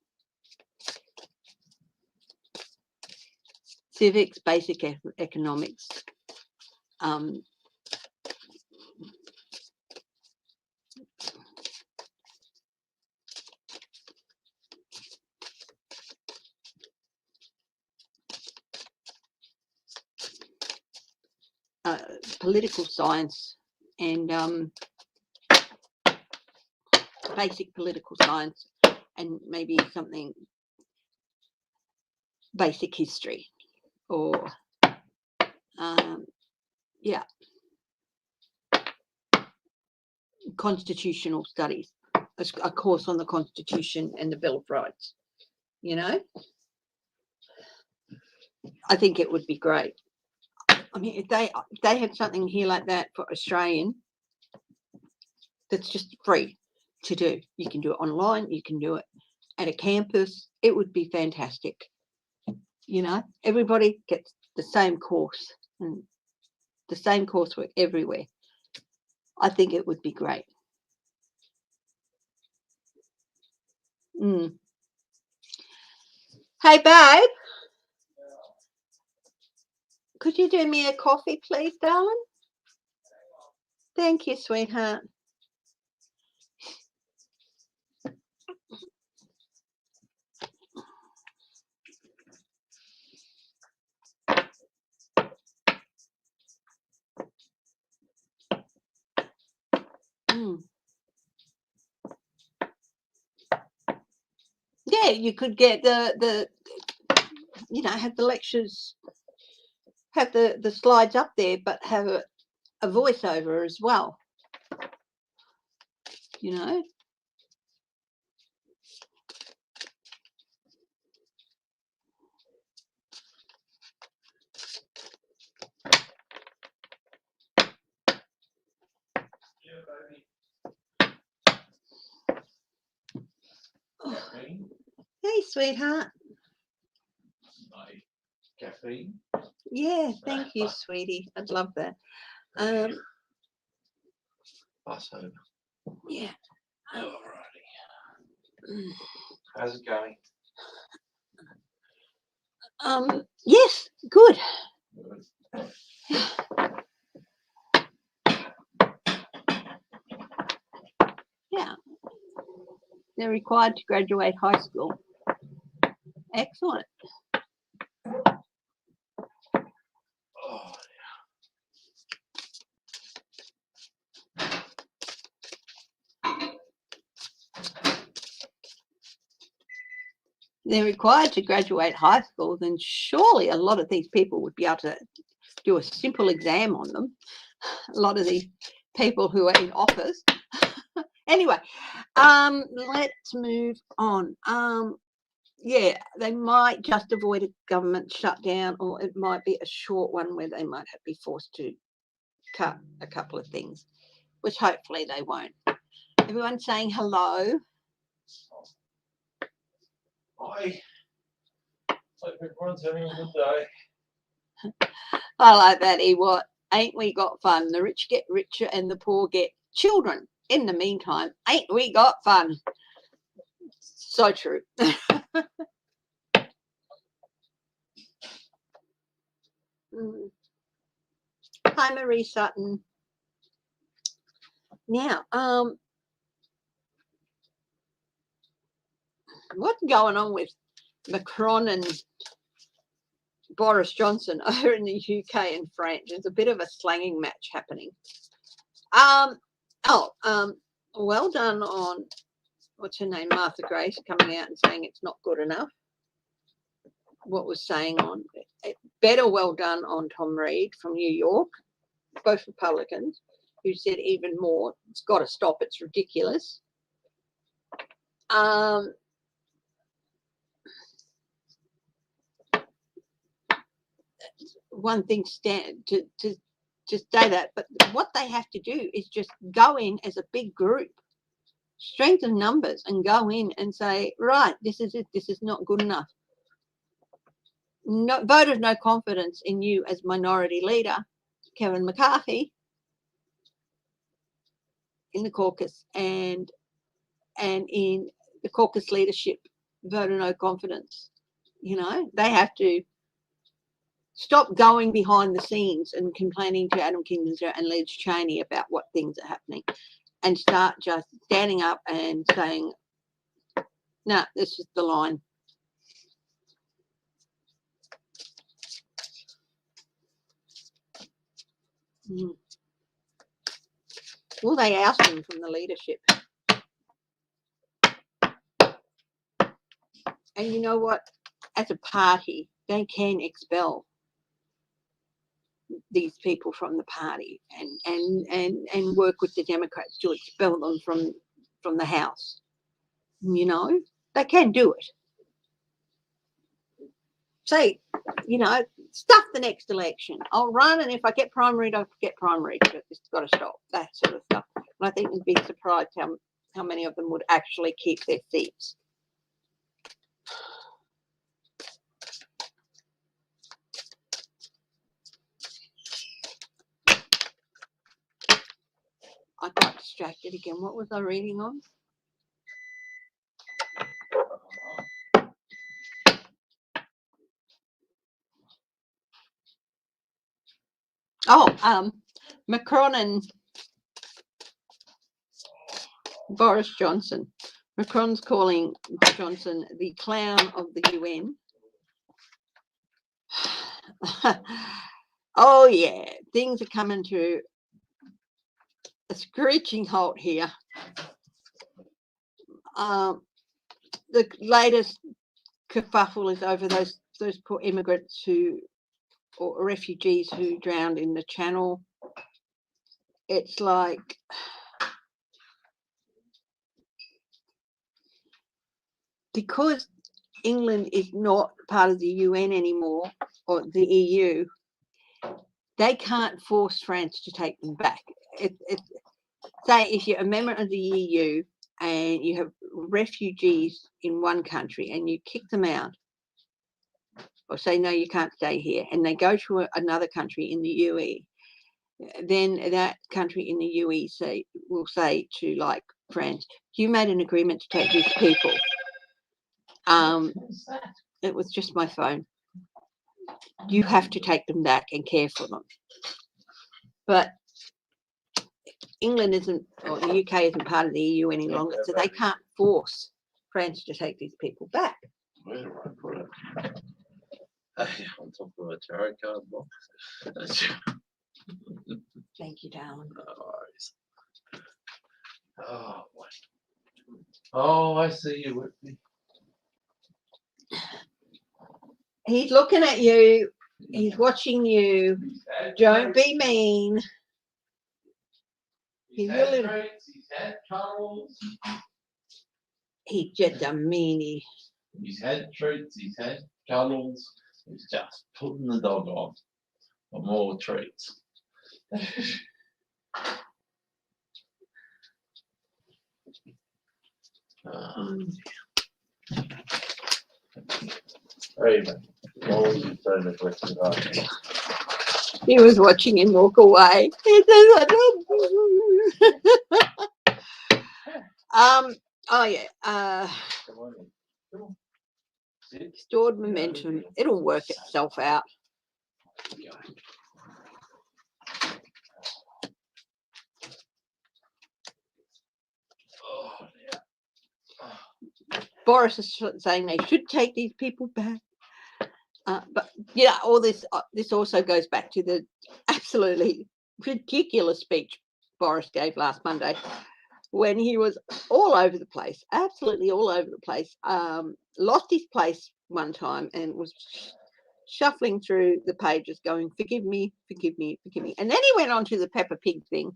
civics, basic economics, political science, and basic political science, and maybe something basic history, or constitutional studies. a course on the Constitution and the Bill of Rights. You know, I think it would be great. I mean, if they had something here like that for Australian, that's just free to do. You can do it online. You can do it at a campus. It would be fantastic. You know, everybody gets the same course and the same coursework everywhere. I think it would be great. Hey, babe, could you do me a coffee, please, darling? Thank you, sweetheart. Yeah, you could get the you know, have the lectures, have the slides up there, but have a voiceover as well. You know. Oh. Hey, sweetheart. Caffeine? Yeah, thank you, sweetie. I'd love that. Pass over. Yeah. Alrighty. How's it going? Yes, good. Yeah. They're required to graduate high school. Excellent. Oh, They're required to graduate high school, then surely a lot of these people would be able to do a simple exam on them. A lot of these people who are in office. Anyway, let's move on. Yeah, they might just avoid a government shutdown, or it might be a short one where they might be forced to cut a couple of things, which hopefully they won't. Everyone's saying hello. Hi. Hope everyone's having a good day. I like that, Ewart. Ain't we got fun? The rich get richer and the poor get children. In the meantime, ain't we got fun? So true. Hi, Marie Sutton. Now, what's going on with Macron and Boris Johnson over in the UK and France? There's a bit of a slanging match happening. Well done on, what's her name, Martha Grace, coming out and saying it's not good enough. What was saying on better, well done on Tom Reed from New York, both Republicans, who said even more, it's got to stop, it's ridiculous. One thing to say that, but what they have to do is just go in as a big group, strengthen numbers, and go in and say, right, this is it, this is not good enough. No, vote of no confidence in you as minority leader, Kevin McCarthy, in the caucus, and in the caucus leadership, vote of no confidence. You know, they have to stop going behind the scenes and complaining to Adam Kinzinger and Liz Cheney about what things are happening, and start just standing up and saying, no, this is the line. Well, they oust him from the leadership. And you know what? As a party, they can expel these people from the party and work with the Democrats to expel them from from the House. You know, they can do it. Say, you know, stuff the next election. I'll run, and if I get primaried, I'll get primaried. But it's got to stop, that sort of stuff. And I think you'd be surprised how many of them would actually keep their seats. I got distracted again. What was I reading on? Oh, Macron and Boris Johnson. Macron's calling Johnson the clown of the UN. Oh yeah, things are coming to a screeching halt here. The latest kerfuffle is over those poor immigrants or refugees who drowned in the Channel. It's like, because England is not part of the UN anymore, or the EU, they can't force France to take them back. Say if you're a member of the EU and you have refugees in one country and you kick them out, or say, no, you can't stay here, and they go to another country in the UE, then that country in the UE will say to, like, France, you made an agreement to take these people. It was just my phone. You have to take them back and care for them. But England isn't, or the UK isn't part of the EU any longer, so they can't force France to take these people back. Where do I put it? On top of a tarot card box. Thank you, darling. No worries. Oh, oh, I see you with me. He's looking at you. He's watching you. Don't be mean. He's had troubles. He's just a meanie. He's had treats, he's had cuddles. He's just putting the dog on for more treats. He was watching him walk away. Oh yeah. Stored momentum. It'll work itself out. Boris is saying they should take these people back. But yeah, all this also goes back to the absolutely ridiculous speech Boris gave last Monday, when he was all over the place, absolutely all over the place. Lost his place one time and was shuffling through the pages going, forgive me, forgive me, forgive me. And then he went on to the Peppa Pig thing.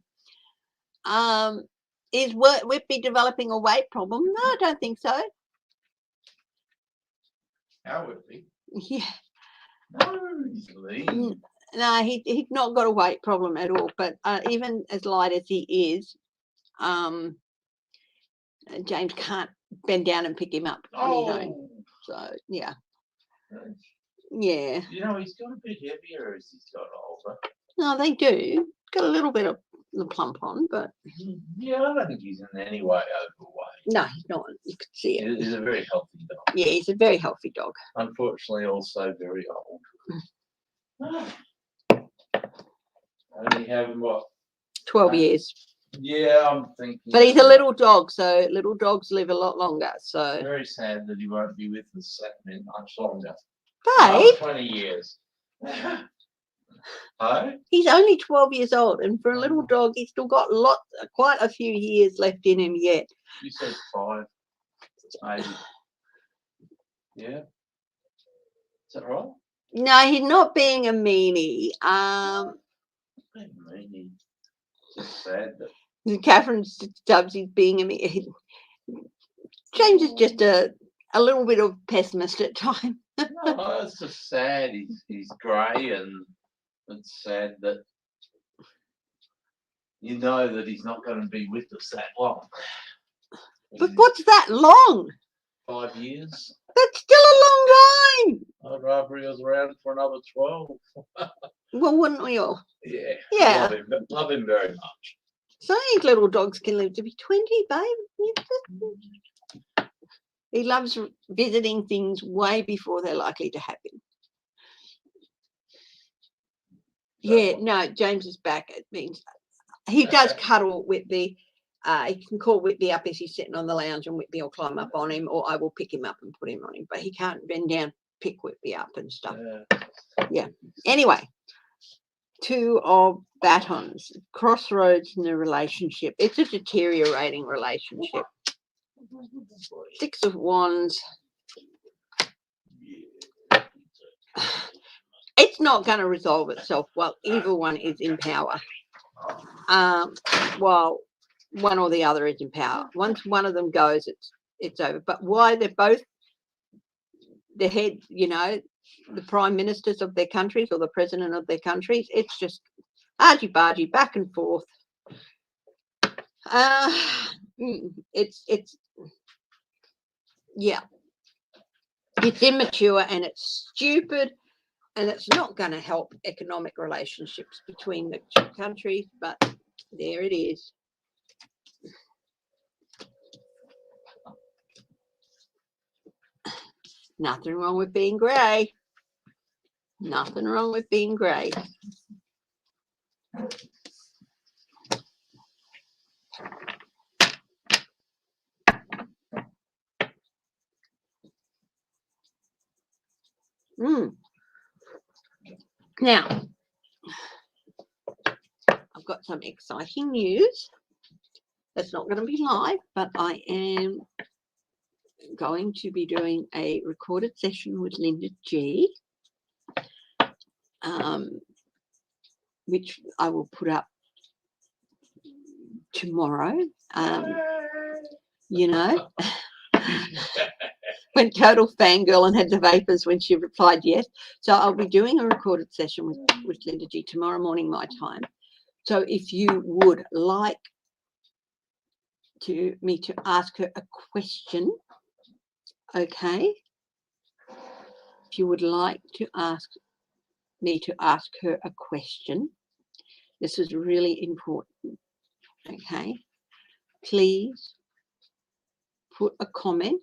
Is Whitby developing a weight problem? No, I don't think so. How would be? Yeah. No, he's lean. No, he's not got a weight problem at all. But even as light as he is, James can't bend down and pick him up on his own. So yeah. Yeah. You know, he's got a bit heavier as he's got older. No, they do. Got a little bit of the plump on, but yeah, I don't think he's in any way overweight. No, he's not. You could see it. He's a very healthy dog. Yeah, he's a very healthy dog. Unfortunately, also very old. Only having what? 12 years. Yeah, I'm thinking. But he's a little dog, so little dogs live a lot longer. So very sad that he won't be with us much longer. Babe, 20 years. Oh? He's only 12 years old, and for a little dog, he's still got quite a few years left in him yet. You said 5, maybe. Yeah. Is that right? No, he's not being a meanie. Meanie. It's sad that Catherine Stubbs is being James is just a little bit of pessimist at times. No, it's just sad. He's grey, and it's sad that you know that he's not going to be with us that long. But what's that long? 5 years. That's still a long time. I'd rather he was around for another 12. Well, wouldn't we all? Yeah. Yeah. Love him very much. Some of these little dogs can live to be 20, babe. He loves visiting things way before they're likely to happen. Yeah, no, James is back. It means he does cuddle Whitby. He can call Whitby up as he's sitting on the lounge, and Whitby will climb up on him, or I will pick him up and put him on him. But he can't bend down, pick Whitby up and stuff. Yeah. Anyway, 2 of batons, crossroads in the relationship. It's a deteriorating relationship. 6 of wands. It's not going to resolve itself while either one is in power. While one or the other is in power. Once one of them goes, it's over. But why they're both the head, the prime ministers of their countries or the president of their countries, it's just argy-bargy back and forth. It's immature and it's stupid, and it's not going to help economic relationships between the 2 countries, but there it is. Nothing wrong with being grey. Nothing wrong with being grey. Now, I've got some exciting news. It's not going to be live, but I am going to be doing a recorded session with Linda G, which I will put up tomorrow. Went total fangirl and had the vapors when she replied yes. So I'll be doing a recorded session with Linda G tomorrow morning my time. So if you would like me to ask her a question, okay? If you would like to ask me to ask her a question, this is really important, okay? Please put a comment.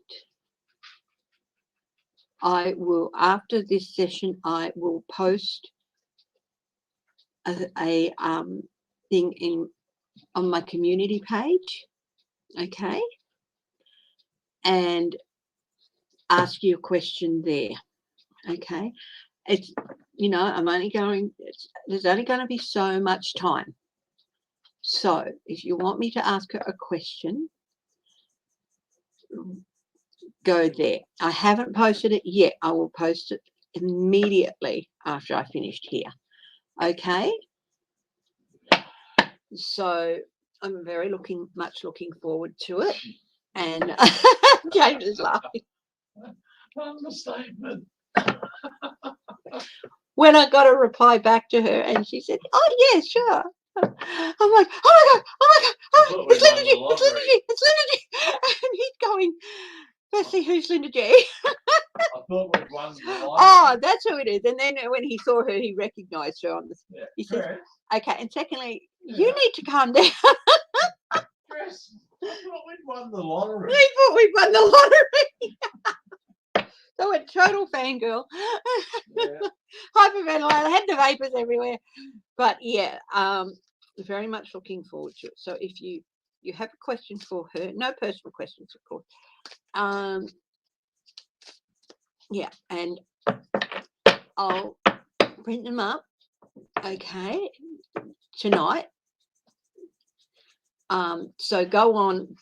I will, after this session, I will post a thing on my community page, okay? And ask you a question there, okay? It's, I'm only going, there's only going to be so much time. So if you want me to ask her a question, go there. I haven't posted it yet. I will post it immediately after I finished here. Okay. So I'm very much looking forward to it. And James is laughing. Understatement. When I got a reply back to her and she said, "Oh yeah, sure." I'm like, oh my god, it's Linda G, it's Linda G. And he's going, firstly, who's Linda G? I thought we won the lottery. Oh, that's who it is. And then when he saw her, he recognised her on the. Yeah, he says, "Okay." And secondly, you need to calm down. Chris, I thought we'd won the lottery. We thought we'd won the lottery. So a total fangirl. Yeah. Hyperventilated. I had the vapors everywhere. But yeah, very much looking forward to it. So if you have a question for her, no personal questions, of course. Yeah, and I'll print them up, okay, tonight. So go on,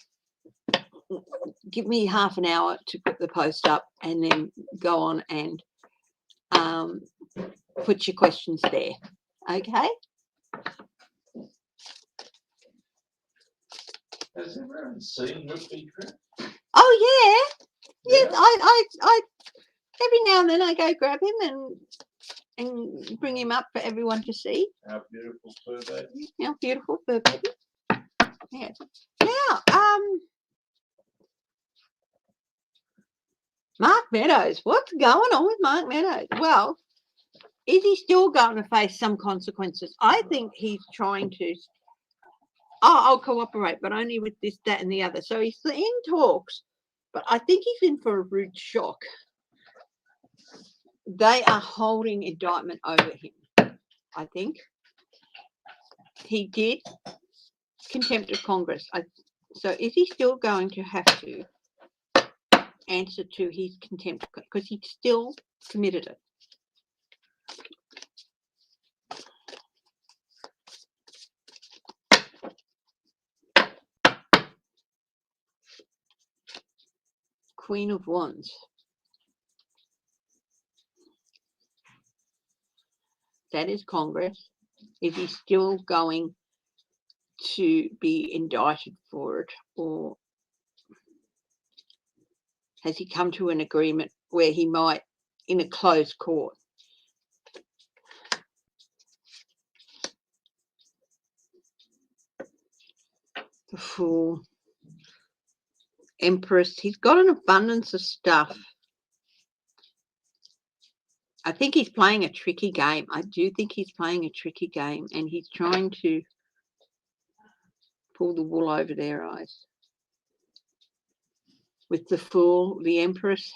give me half an hour to put the post up, and then go on and put your questions there, okay? Has everyone seen Reproductive? Oh yeah, yes. Yeah. I every now and then I go grab him and bring him up for everyone to see. Our beautiful fur baby. How beautiful fur baby. Yeah. Now, Mark Meadows. What's going on with Mark Meadows? Well, is he still going to face some consequences? I think he's trying to. Oh, I'll cooperate, but only with this, that, and the other. So he's in talks, but I think he's in for a rude shock. They are holding indictment over him. I think he did contempt of Congress. So is he still going to have to answer to his contempt because he still committed it? Queen of Wands. That is Congress. Is he still going to be indicted for it, or has he come to an agreement where he might, in a closed court? The Fool. Empress. He's got an abundance of stuff. I think he's playing a tricky game. I do think he's playing a tricky game, and he's trying to pull the wool over their eyes. With the Fool, the Empress,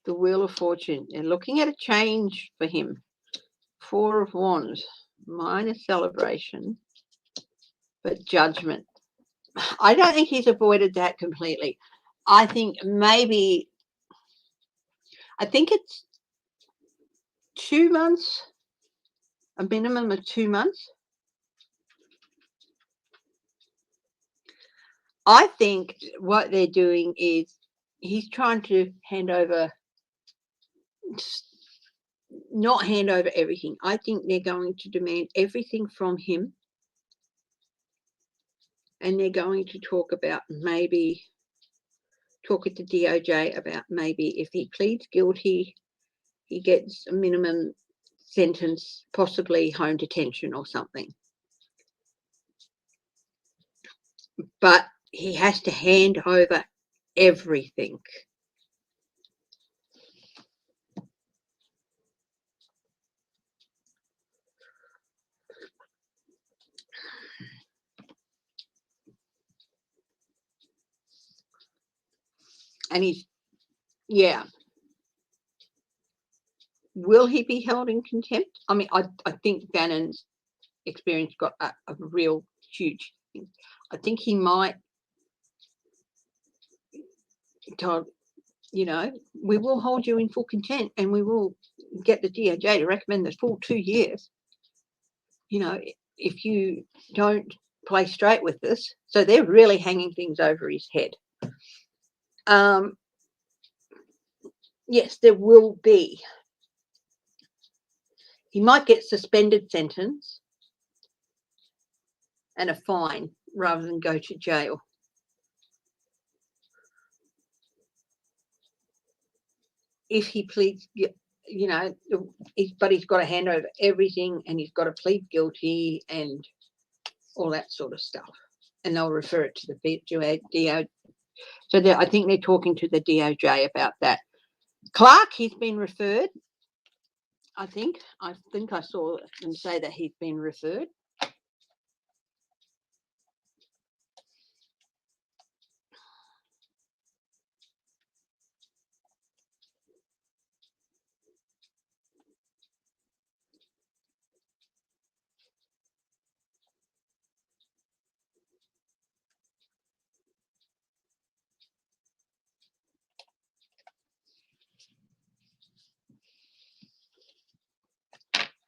the Wheel of Fortune. They're looking at a change for him. Four of Wands, minor celebration, but judgment. I don't think he's avoided that completely. I think maybe, I think it's 2 months, a minimum of 2 months. I think what they're doing is he's trying to not hand over everything. I think they're going to demand everything from him. And they're going to talk at the DOJ about maybe if he pleads guilty, he gets a minimum sentence, possibly home detention or something. But he has to hand over everything. And yeah. Will he be held in contempt? I mean, I think Bannon's experience got a real huge thing. I think he might tell, we will hold you in full contempt and we will get the DOJ to recommend the full 2 years. If you don't play straight with this. So they're really hanging things over his head. Yes, there will be. He might get suspended sentence and a fine rather than go to jail. If he pleads, but he's got to hand over everything and he's got to plead guilty and all that sort of stuff. And they'll refer it to the DOJ. So I think they're talking to the DOJ about that. Clark, he's been referred. I think I saw them say that he's been referred.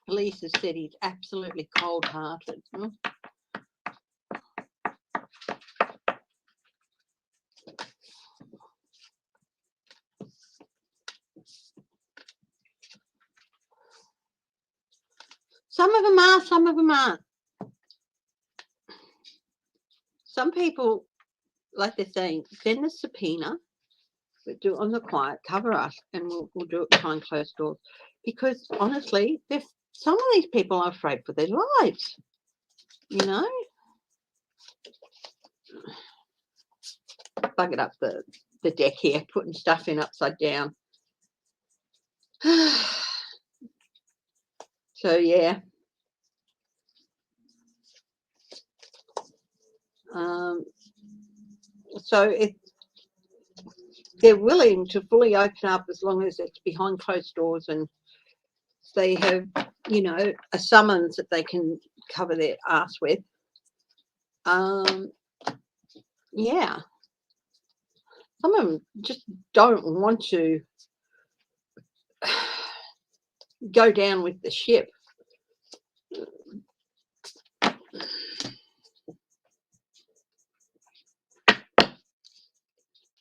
Police has said he's absolutely cold-hearted. Some of them are, some of them aren't. some people, like they're saying, send a subpoena, but do it on the quiet, cover us, and we'll do it behind closed doors. Because honestly, some of these people are afraid for their lives, you know. Buggered up the deck here, putting stuff in upside down. So yeah. So they're willing to fully open up as long as it's behind closed doors and they have, you know, a summons that they can cover their ass with. Yeah. Some of them just don't want to go down with the ship.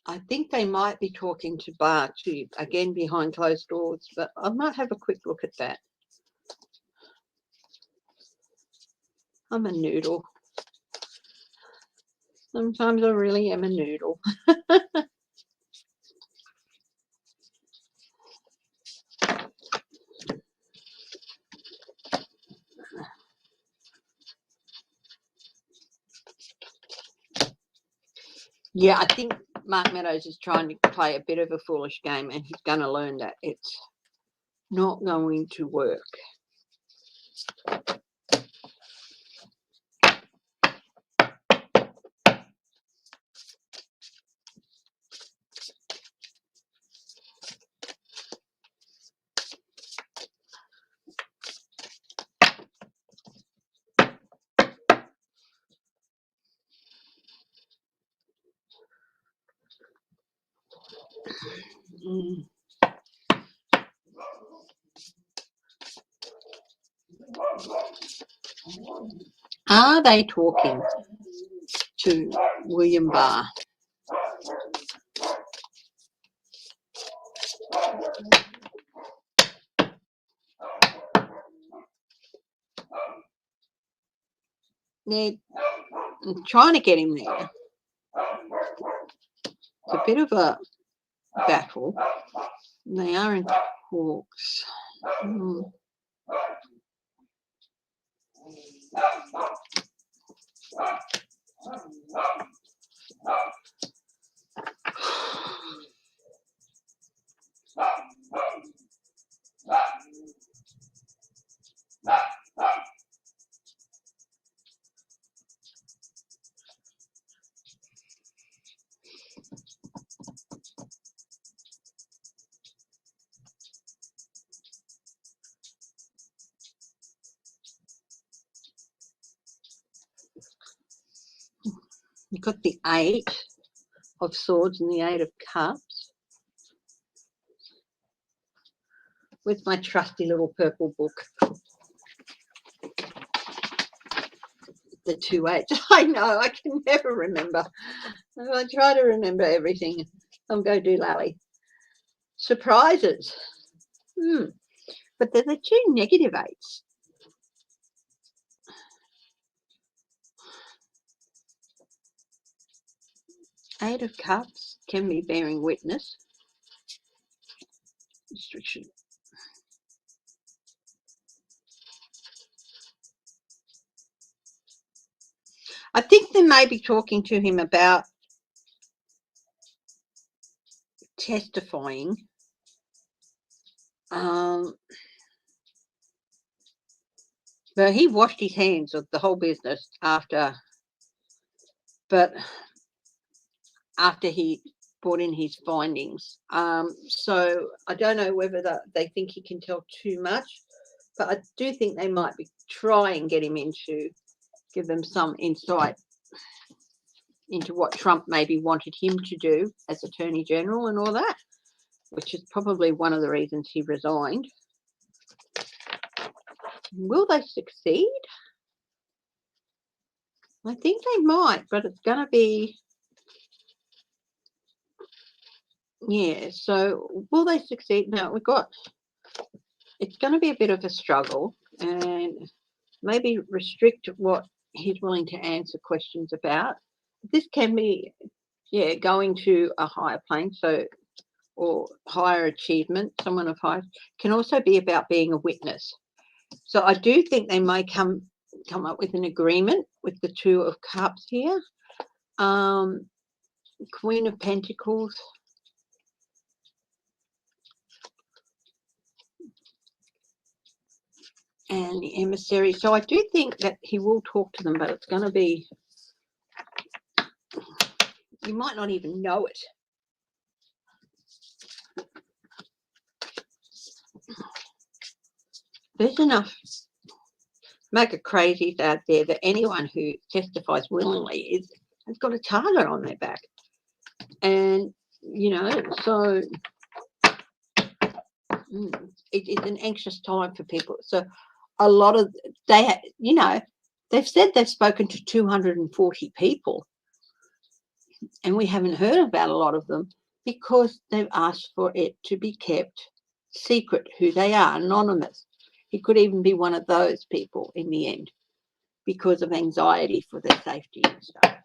I think they might be talking to Bar too, again behind closed doors, but I might have a quick look at that. I'm a noodle. Sometimes I really am a noodle. Yeah, I think Mark Meadows is trying to play a bit of a foolish game, and he's going to learn that it's not going to work. Are they talking to William Barr? They're trying to get him there. It's a bit of a battle. They are in talks. You've got the 8 of Swords and the 8 of Cups. With my trusty little purple book. The 2 8s. I know, I can never remember. I try to remember everything. I'm going to do lally. Surprises. But they're the 2 negative 8s. Eight of Cups can be bearing witness. Restriction. I think they may be talking to him about testifying. But he washed his hands of the whole business after he brought in his findings. So I don't know whether they think he can tell too much, but I do think they might be trying to get him in to give them some insight into what Trump maybe wanted him to do as Attorney General and all that, which is probably one of the reasons he resigned. Will they succeed? I think they might, but it's going to be... Yeah, so will they succeed? No, it's going to be a bit of a struggle and maybe restrict what he's willing to answer questions about. this can be, yeah, going to a higher plane, so, or higher achievement, someone of high, can also be about being a witness. So I do think they may come up with an agreement with the Two of Cups here. Queen of Pentacles. And the Emissary. So I do think that he will talk to them, but it's going to be, you might not even know it. There's enough mega crazies out there that anyone who testifies willingly has got a target on their back. And, you know, so it's an anxious time for people. So a lot of, you know, they've said they've spoken to 240 people, and we haven't heard about a lot of them because they've asked for it to be kept secret who they are, anonymous. It could even be one of those people in the end because of anxiety for their safety and stuff.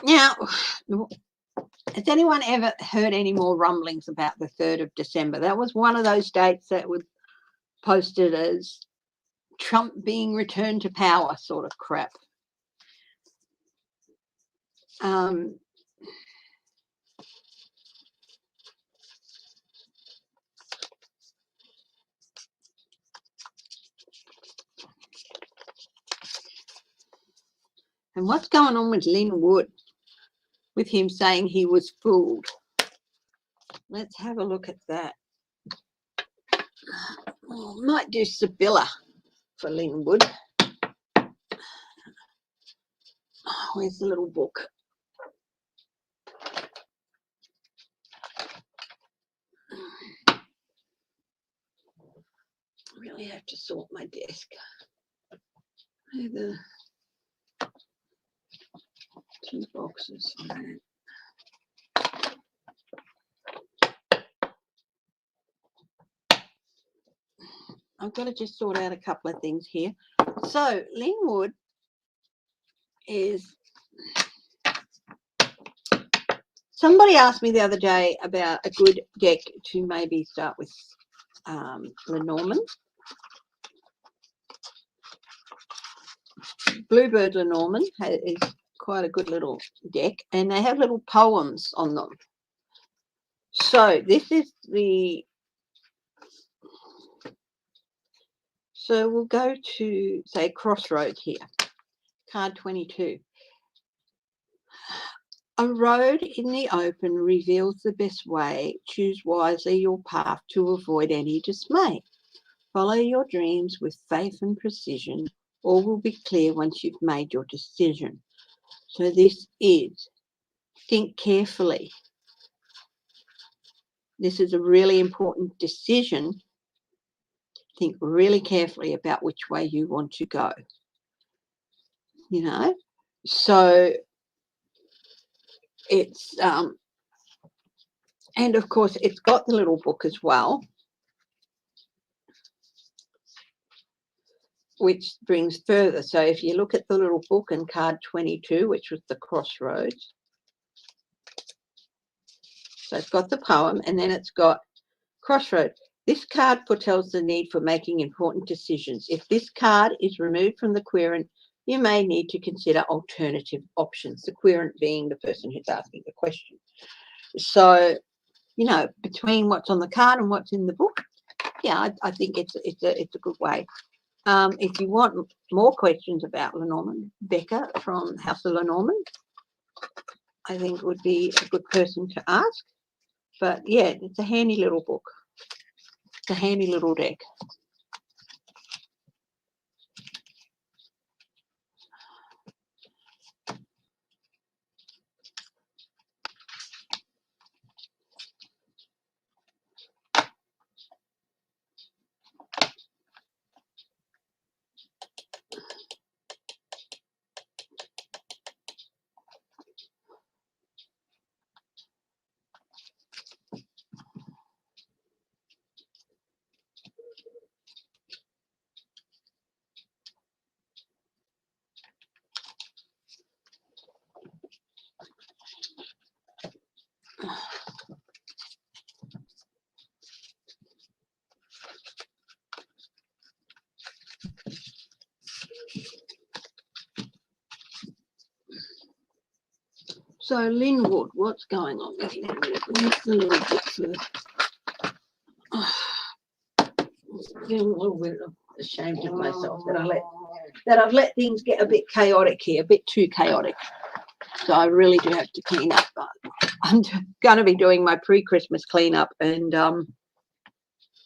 Now, has anyone ever heard any more rumblings about the 3rd of December? That was one of those dates that was posted as Trump being returned to power sort of crap. And what's going on with Lynn Wood, with him saying he was fooled? Let's have a look at that. Oh, might do Sibylla for Lynn Wood. Oh, where's the little book? I really have to sort my desk. The 2 boxes. I've got to just sort out a couple of things here. So Lynn Wood is, somebody asked me the other day about a good deck to maybe start with Lenormand. Bluebird Lenormand is quite a good little deck, and they have little poems on them. So this is the, so we'll go to, say, Crossroads here, card 22. A road in the open reveals the best way. Choose wisely your path to avoid any dismay. Follow your dreams with faith and precision. All will be clear once you've made your decision. So this is, think carefully. This is a really important decision. Think really carefully about which way you want to go. You know, so it's, and of course it's got the little book as well, which brings further. So if you look at the little book and card 22, which was the Crossroads, so it's got the poem and then it's got Crossroads. This card foretells the need for making important decisions. If this card is removed from the querent, you may need to consider alternative options, the querent being the person who's asking the question. So, you know, between what's on the card and what's in the book, yeah, I think it's a good way. If you want more questions about Lenormand, Becca from House of Lenormand, I think would be a good person to ask. But yeah, it's a handy little book. It's a handy little deck. So Lynn Wood, what's going on with Lynn Wood? Where's the little book first? Feeling a little bit ashamed of myself that I've let things get a bit chaotic here, a bit too chaotic. So I really do have to clean up. I'm going to be doing my pre-Christmas cleanup, and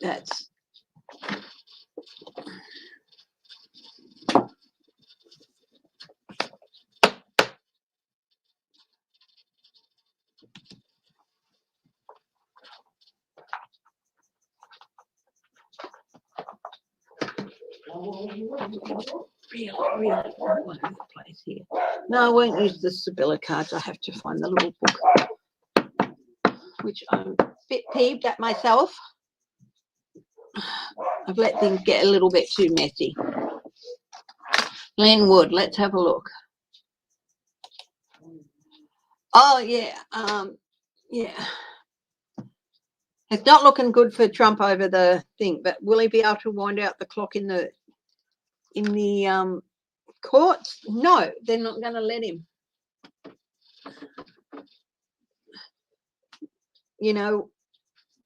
that's really all over the place here. No, I won't use the Sibylla cards. I have to find the little book, which I'm a bit peeved at myself. I've let things get a little bit too messy. Lynn Wood, let's have a look. Oh yeah, yeah. It's not looking good for Trump over the thing, but will he be able to wind out the clock in the courts? No, they're not going to let him. You know,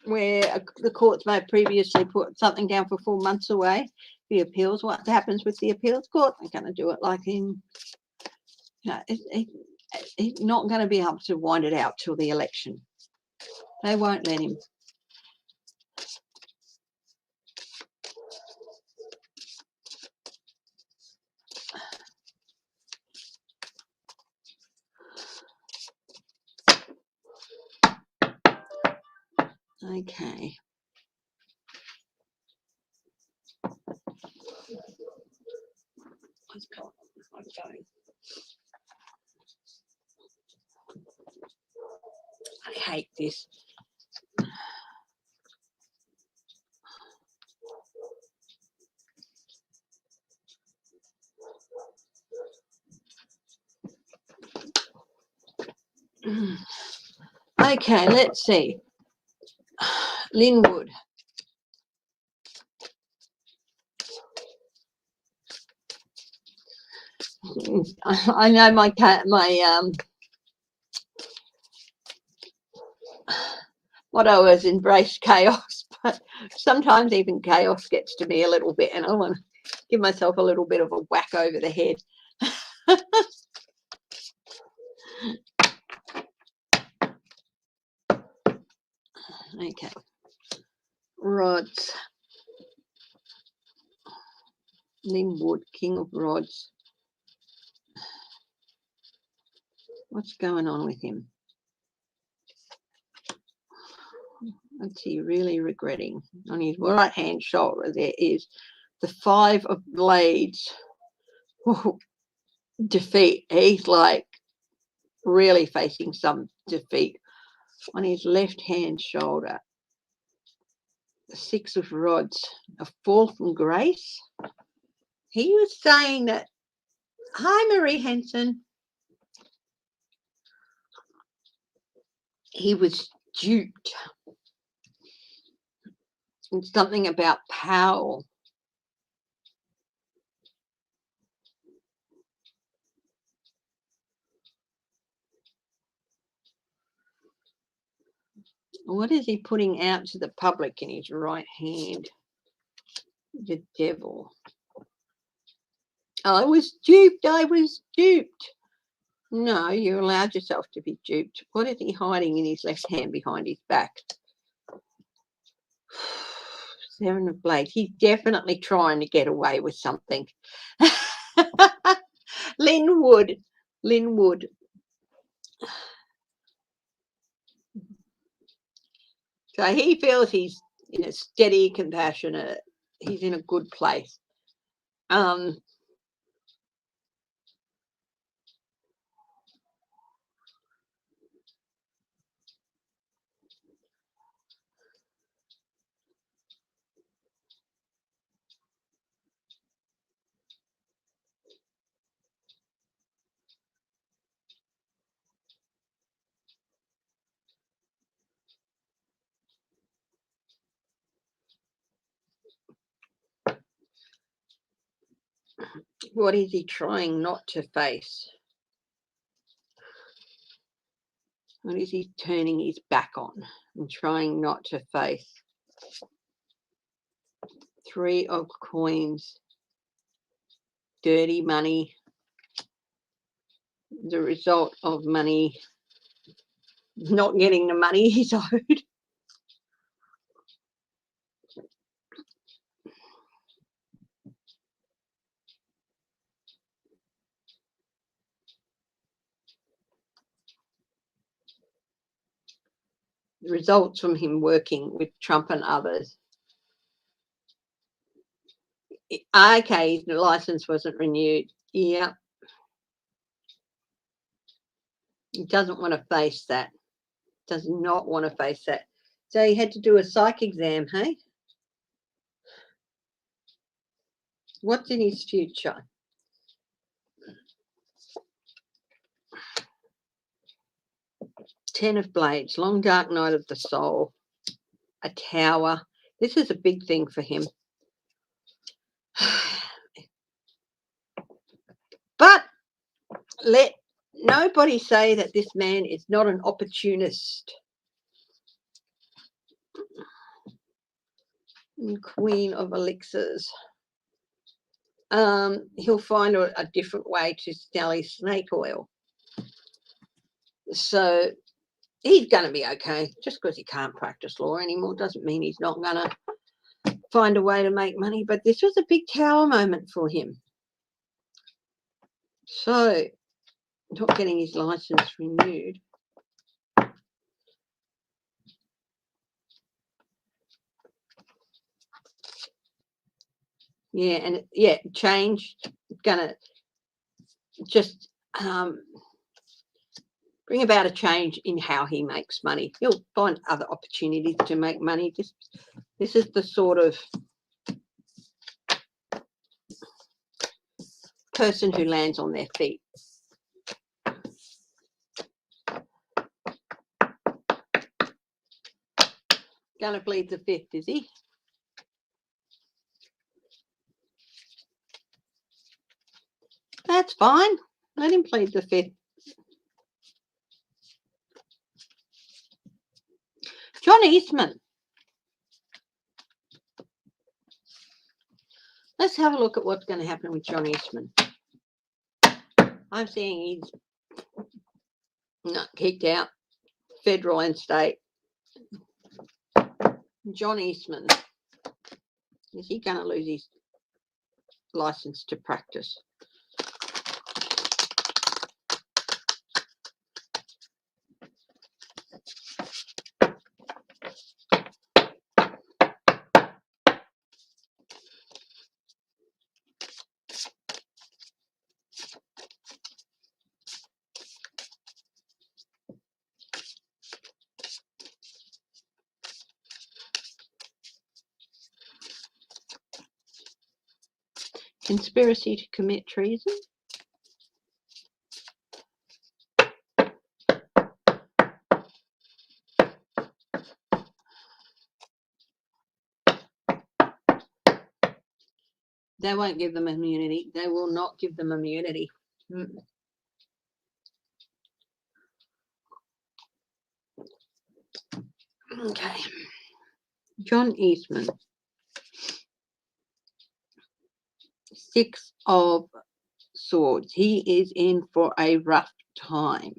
where the courts may have previously put something down for 4 months away, the appeals, what happens with the appeals court? They're going to do it like in, you know, he's not going to be able to wind it out till the election. They won't let him. Okay. What's going on with my phone? I hate this. Okay, let's see. Lynn Wood. I know my motto is embrace chaos, but sometimes even chaos gets to me a little bit, and I want to give myself a little bit of a whack over the head. Okay. Rods. Lynn Wood, King of Rods. What's going on with him? What's he really regretting? On his right hand shoulder there is the 5 of Blades. Ooh, defeat. He's like really facing some defeat. On his left hand shoulder, the 6 of Rods, a fall from grace. He was saying that, hi Marie Henson, he was duped. It's something about Powell. What is he putting out to the public in his right hand? The devil. I was duped. I was duped. No, you allowed yourself to be duped. What is he hiding in his left hand behind his back? 7 of Blades. He's definitely trying to get away with something. Lynn Wood. Lynn Wood. So he feels he's in a steady, compassionate, he's in a good place. What is he trying not to face? What is he turning his back on and trying not to face? 3 of coins, dirty money, the result of money, not getting the money he's owed. The results from him working with Trump and others. Okay, his license wasn't renewed. Yeah. He doesn't want to face that. Does not want to face that. So he had to do a psych exam, hey? What's in his future? Ten of Blades, long dark night of the soul, a tower. This is a big thing for him. But let nobody say that this man is not an opportunist. Queen of Elixirs. He'll find a different way to sell his snake oil. So he's going to be okay. Just because he can't practice law anymore doesn't mean he's not going to find a way to make money. But this was a big tower moment for him. So not getting his license renewed. Yeah, and yeah, change, gonna just bring about a change in how he makes money. He'll find other opportunities to make money. This is the sort of person who lands on their feet. Gonna plead the fifth, is he? That's fine. Let him plead the fifth. John Eastman. Let's have a look at what's going to happen with John Eastman. I'm seeing he's not kicked out, federal and state. John Eastman. Is he going to lose his license to practice? Conspiracy to commit treason. They won't give them immunity. They will not give them immunity. Okay. John Eastman. 6 of Swords. He is in for a rough time.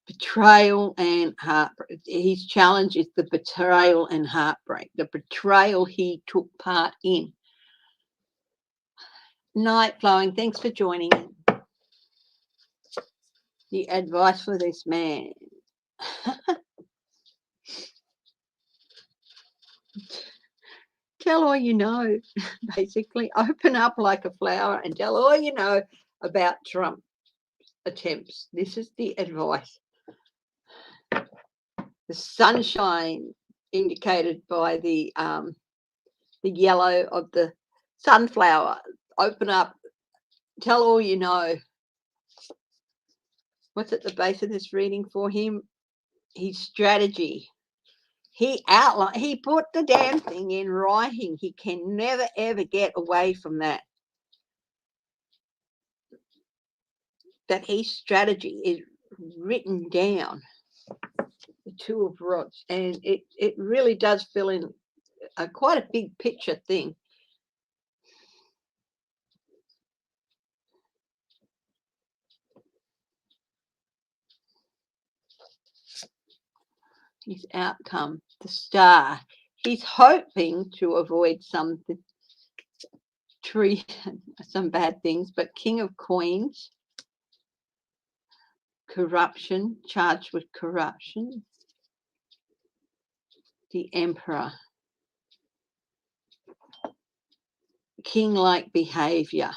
Betrayal and heartbreak. His challenge is the betrayal and heartbreak. The betrayal he took part in. Night Flowing, thanks for joining in. The advice for this man. Tell all you know, basically. Open up like a flower and tell all you know about Trump attempts. This is the advice. The sunshine indicated by the yellow of the sunflower. Open up, tell all you know. What's at the base of this reading for him? His strategy. He outlined, he put the damn thing in writing. He can never, ever get away from that. that his strategy is written down, the Two of Rods, and it really does fill in quite a big picture thing. His outcome, the Star. He's hoping to avoid some bad things, but King of Coins, corruption, charged with corruption. The Emperor, king-like behavior.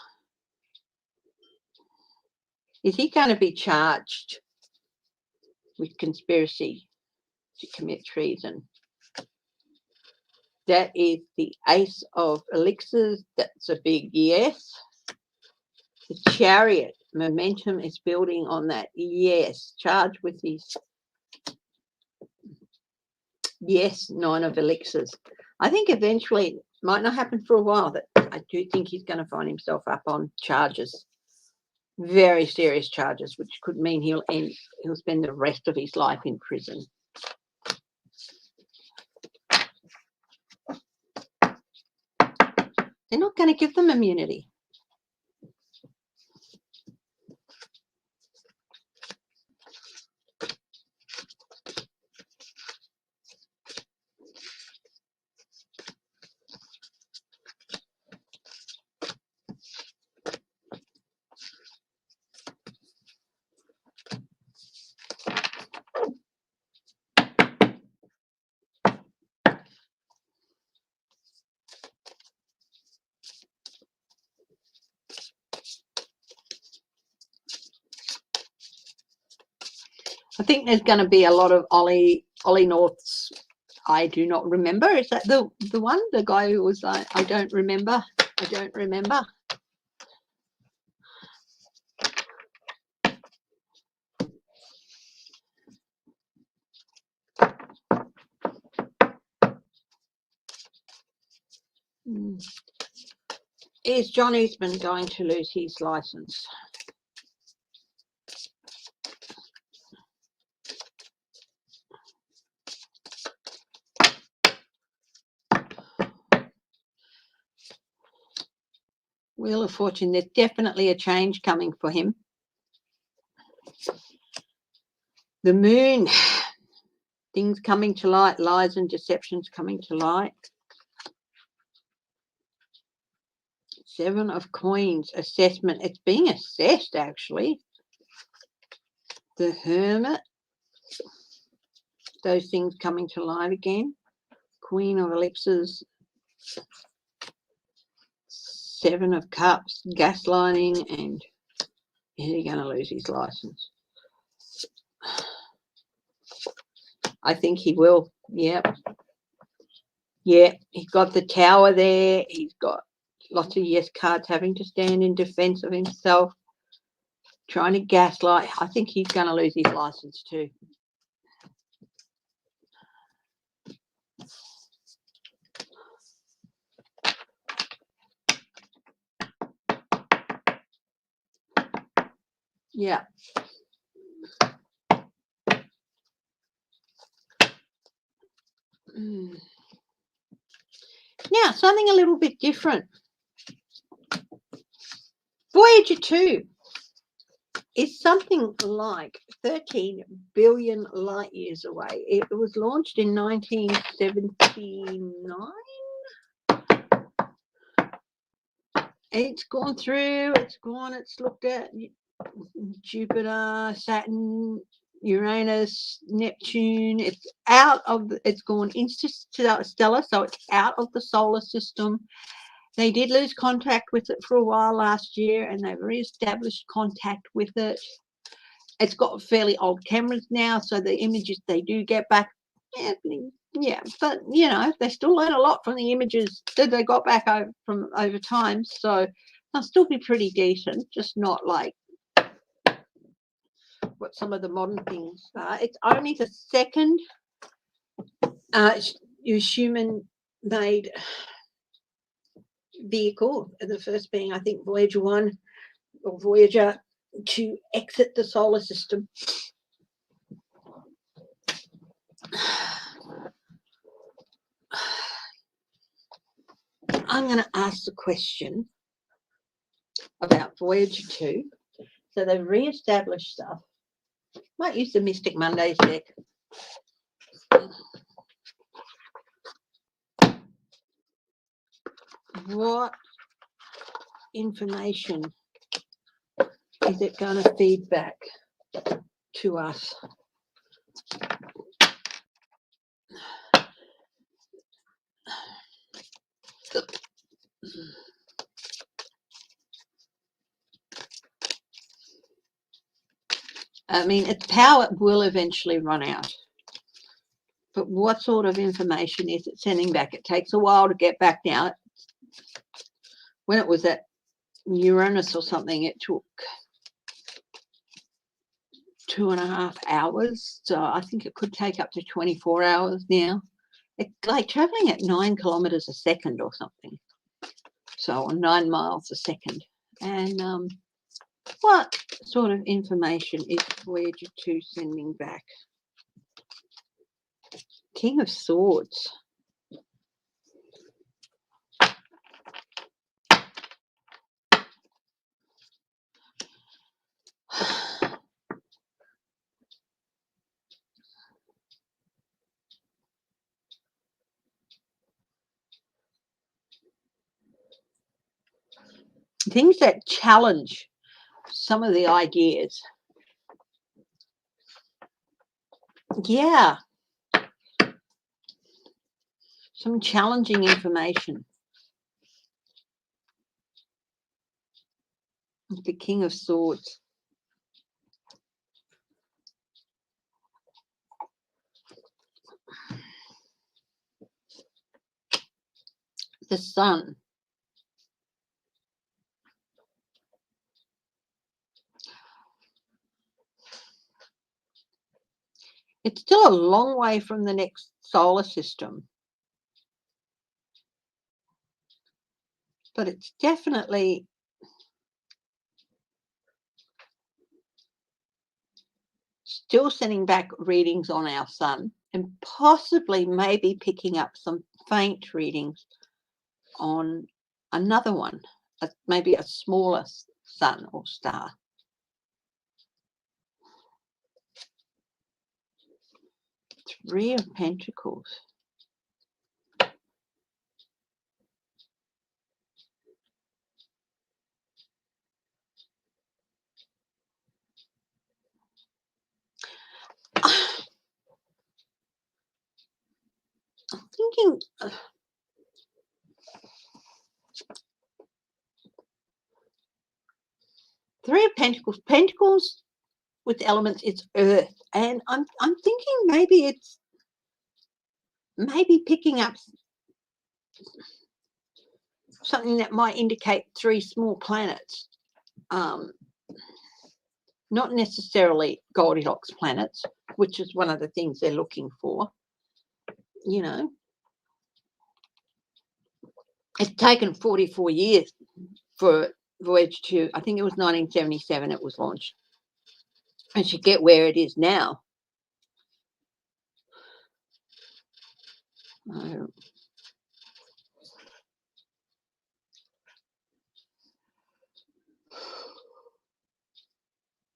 Is he going to be charged with conspiracy to commit treason? That is the Ace of Elixirs. That's a big yes. The Chariot, momentum is building on that. Yes, charged with his. Yes, Nine of Elixirs. I think eventually, it might not happen for a while, but I do think he's going to find himself up on charges. Very serious charges, which could mean he'll spend the rest of his life in prison. They're not going to give them immunity. I think there's going to be a lot of Ollie North's. I do not remember. Is that the one? The guy who was like, I don't remember. I don't remember. Is John Eastman going to lose his license? Wheel of Fortune, there's definitely a change coming for him. The Moon, things coming to light, lies and deceptions coming to light. Seven of Coins, assessment. It's being assessed, actually. The Hermit, those things coming to light again. Queen of Ellipses. Seven of Cups, gaslighting, and is he going to lose his license? I think he will. Yep. Yeah, he's got the Tower there. He's got lots of yes cards, having to stand in defense of himself, trying to gaslight. I think he's going to lose his license too. Yeah. Now, something a little bit different. Voyager 2 is something like 13 billion light years away. It was launched in 1979. It's gone through, it's looked at Jupiter, Saturn, Uranus, Neptune. It's gone interstellar, so it's out of the solar system. They did lose contact with it for a while last year, and they've re-established contact with it. It's got fairly old cameras now, so the images they do get back, yeah, but you know, they still learn a lot from the images that they got back over time, so they'll still be pretty decent, just not like what some of the modern things are. It's only the second human-made vehicle, the first being, I think, Voyager 1 or Voyager to exit the solar system. I'm going to ask the question about Voyager 2. So they've re-established stuff. Might use the Mystic Mondays deck. What information is it going to feed back to us? I mean, its power will eventually run out. But what sort of information is it sending back? It takes a while to get back now. When it was at Uranus or something, it took 2.5 hours. So I think it could take up to 24 hours now. It's like traveling at 9 kilometers a second or something. So 9 miles a second. And what sort of information is Voyager 2 sending back? King of Swords. Things that challenge some of the ideas. Yeah. Some challenging information. The King of Swords. The Sun. It's still a long way from the next solar system. But it's definitely still sending back readings on our sun and possibly maybe picking up some faint readings on another one, maybe a smaller sun or star. Three of Pentacles. I'm thinking Three of Pentacles. Pentacles with elements, it's earth. And I'm thinking maybe it's picking up something that might indicate 3 small planets. Not necessarily Goldilocks planets, which is one of the things they're looking for. You know, it's taken 44 years for Voyager 2. I think it was 1977 it was launched. And to get where it is now.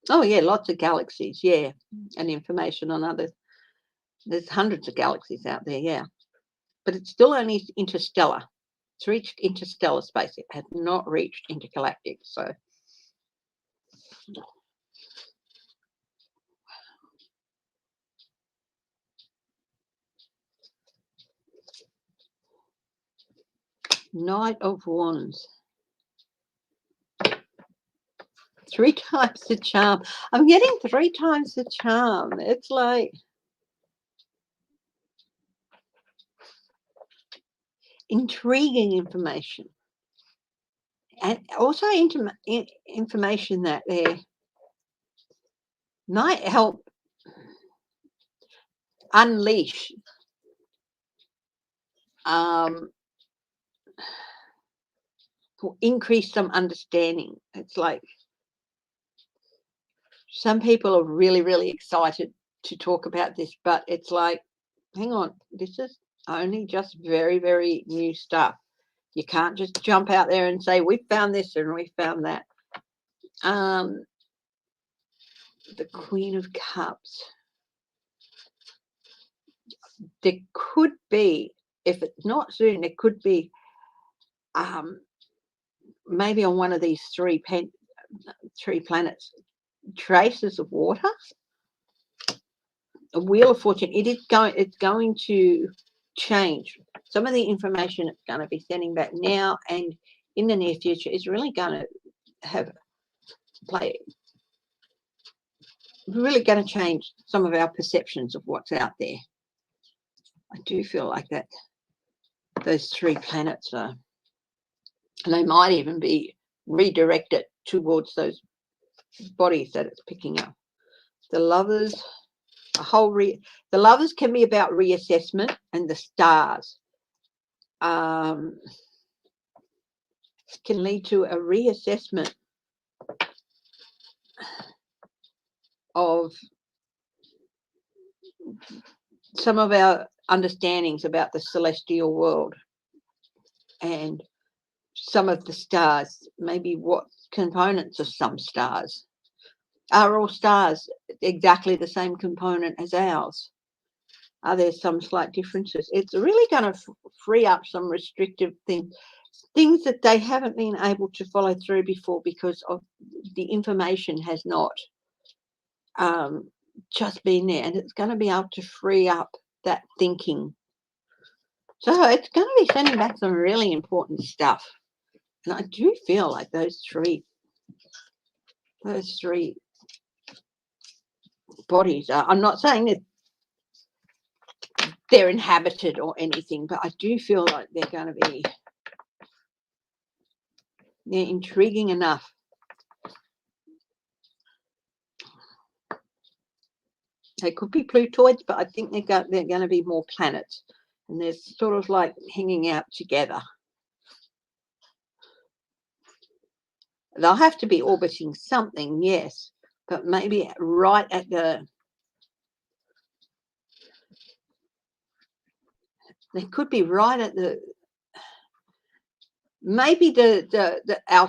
Oh, yeah, lots of galaxies, yeah, and information on others. There's hundreds of galaxies out there, yeah. But it's still only interstellar. It's reached interstellar space. It has not reached intergalactic, so. Knight of Wands. 3 times the charm. I'm getting 3 times the charm. It's like intriguing information. And also information that there might help unleash or increase some understanding. It's like some people are really, really excited to talk about this, but it's like, hang on, this is only just very, very new stuff. You can't just jump out there and say, we found this and we found that. The Queen of Cups. There could be, if it's not soon, there could be maybe on one of these three planets, traces of water. A Wheel of Fortune. It's going to change. Some of the information it's going to be sending back now and in the near future is really going to really going to change some of our perceptions of what's out there. I do feel like that those three planets are, and they might even be redirected towards those bodies that it's picking up. The Lovers, the Lovers can be about reassessment, and the Stars can lead to a reassessment of some of our understandings about the celestial world and some of the stars, maybe what components of some stars. Are all stars exactly the same component as ours? Are there some slight differences? It's really going to free up some restrictive things that they haven't been able to follow through before because of the information has not just been there, and it's going to be able to free up that thinking. So it's going to be sending back some really important stuff. And I do feel like those three bodies are, I'm not saying that they're inhabited or anything, but I do feel like they're going to be, they're intriguing enough. They could be Plutoids, but I think they're going to be more planets. And they're sort of like hanging out together. They'll have to be orbiting something, yes, but maybe right at the, they could be right at the, maybe our,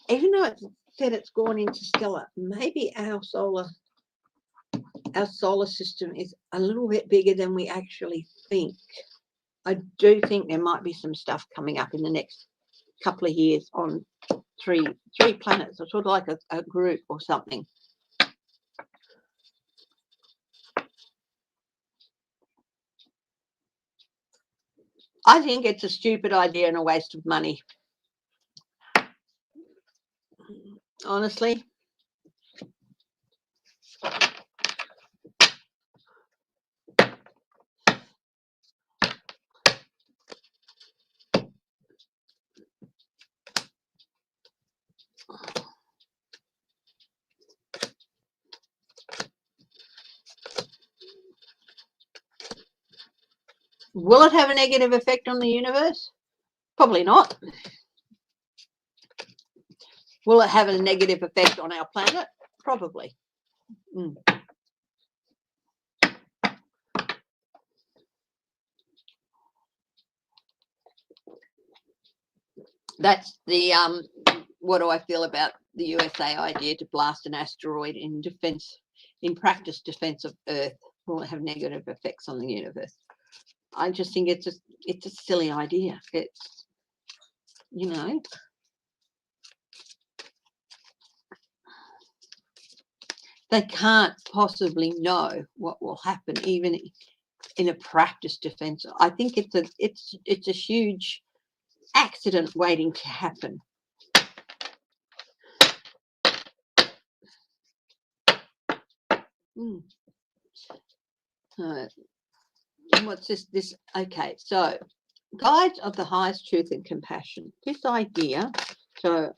even though it said it's gone interstellar, maybe our solar system is a little bit bigger than we actually think. I do think there might be some stuff coming up in the next couple of years on three planets, or sort of like a group or something. I think it's a stupid idea and a waste of money. Honestly. Will it have a negative effect on the universe? Probably not. Will it have a negative effect on our planet? Probably. That's the what do I feel about the USA idea to blast an asteroid in practice defense of Earth? Will it have negative effects on the universe? I just think it's a silly idea. It's, you know, they can't possibly know what will happen even in a practice defense. I think it's a huge accident waiting to happen. What's this? Okay, so guides of the highest truth and compassion. This idea, so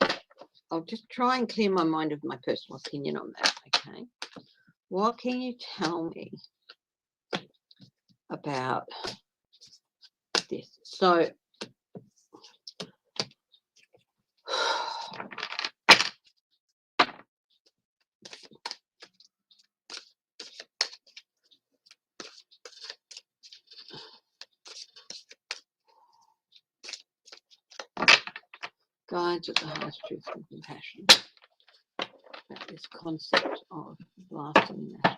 I'll just try and clear my mind of my personal opinion on that. Okay, what can you tell me about this? So Guides at the highest truth and compassion. About this concept of lasting in Asteroid.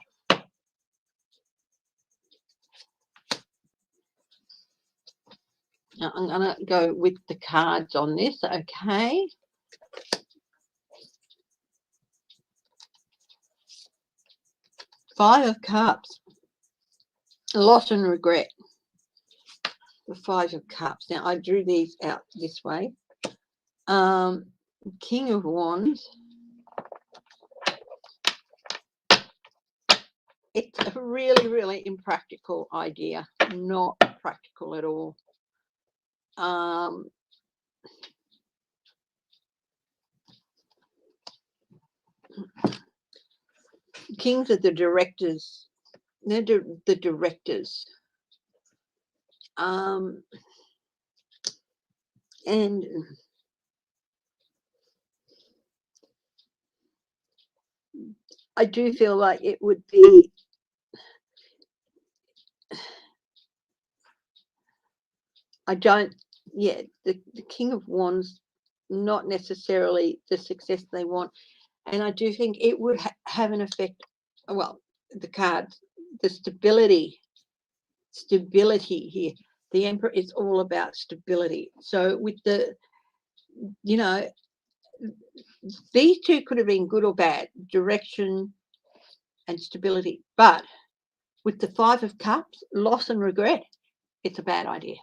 Now I'm going to go with the cards on this, okay? Five of Cups, loss and regret. The Five of Cups. Now I drew these out this way. King of Wands. It's a really, really impractical idea. Not practical at all. Kings are the directors. They're the directors. And I do feel like it would be the King of Wands, not necessarily the success they want. And I do think it would have an effect, well, the cards, the stability here. The Emperor is all about stability. So with the, you know, these two could have been good or bad, direction and stability. But with the Five of Cups, loss and regret, it's a bad idea.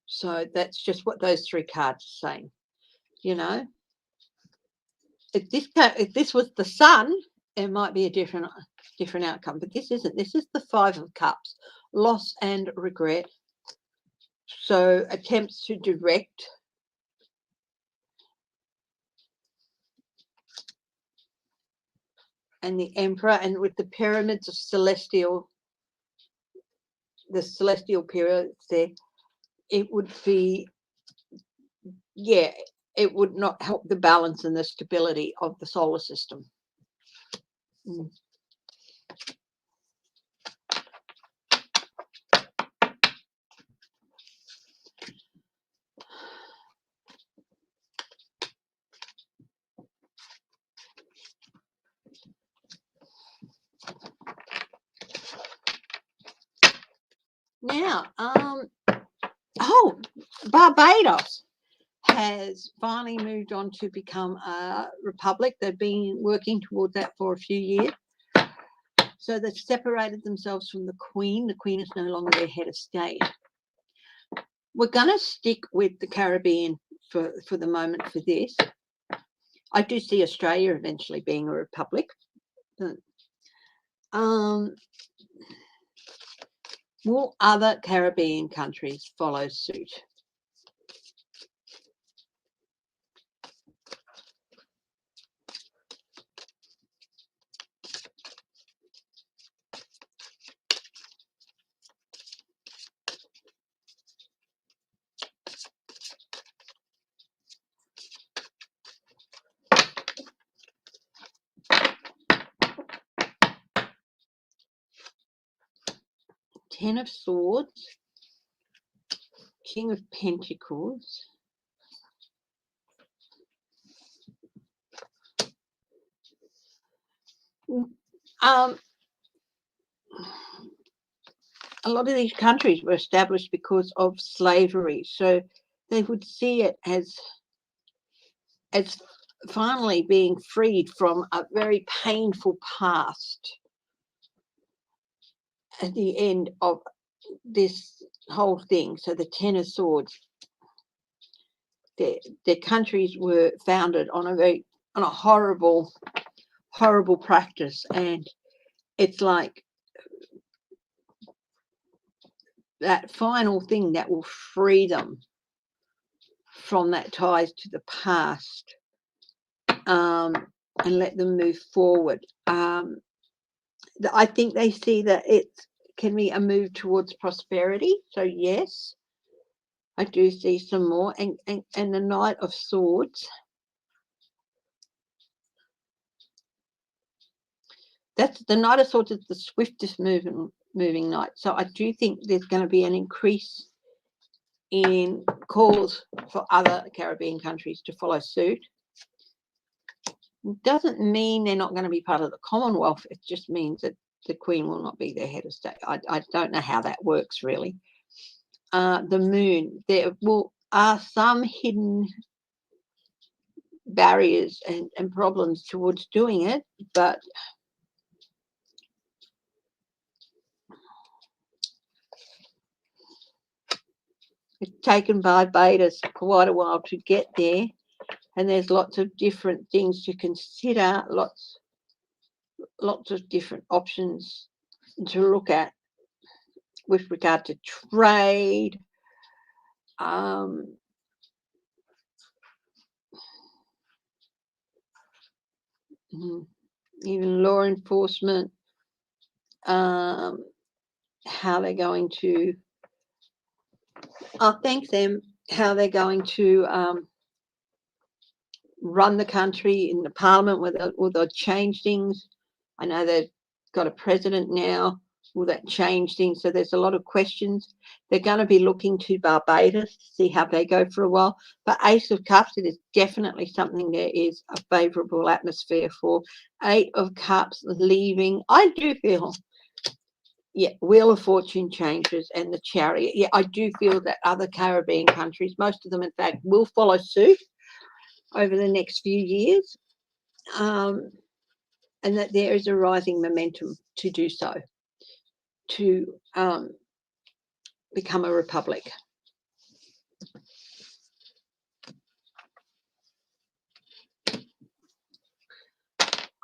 So that's just what those three cards are saying, you know. If this was the Sun, it might be a different outcome, but this isn't. This is the Five of Cups, loss and regret. So attempts to direct, and the Emperor, and with the pyramids of the celestial pyramids there, it would be, yeah, it would not help the balance and the stability of the solar system. Now, Barbados has finally moved on to become a republic. They've been working towards that for a few years. So they've separated themselves from the Queen. The Queen is no longer their head of state. We're going to stick with the Caribbean for the moment for this. I do see Australia eventually being a republic. Will other Caribbean countries follow suit? Ten of Swords, King of Pentacles, a lot of these countries were established because of slavery, so they would see it as finally being freed from a very painful past at the end of this whole thing. So the Ten of Swords, their countries were founded on a horrible practice, and it's like that final thing that will free them from that ties to the past, and let them move forward. I think they see that it can be a move towards prosperity. So yes, I do see some more. And the Knight of Swords, that's the Knight of Swords is the swiftest moving knight. So I do think there's going to be an increase in calls for other Caribbean countries to follow suit. Doesn't mean they're not going to be part of the Commonwealth. It just means that the Queen will not be their head of state. I don't know how that works really. The moon, there are some hidden barriers and problems towards doing it, but it's taken Barbados quite a while to get there, and there's lots of different things to consider, lots of different options to look at with regard to trade, even law enforcement, how they're going to, how they're going to run the country in the parliament, will they change things? I know they've got a president now. Will that change things? So there's a lot of questions. They're going to be looking to Barbados to see how they go for a while. But Ace of Cups, it is definitely something there is a favourable atmosphere for. 8 of Cups leaving. I do feel, yeah, Wheel of Fortune changes and the Chariot. Yeah, I do feel that other Caribbean countries, most of them in fact, will follow suit over the next few years, and that there is a rising momentum to do so, to become a republic.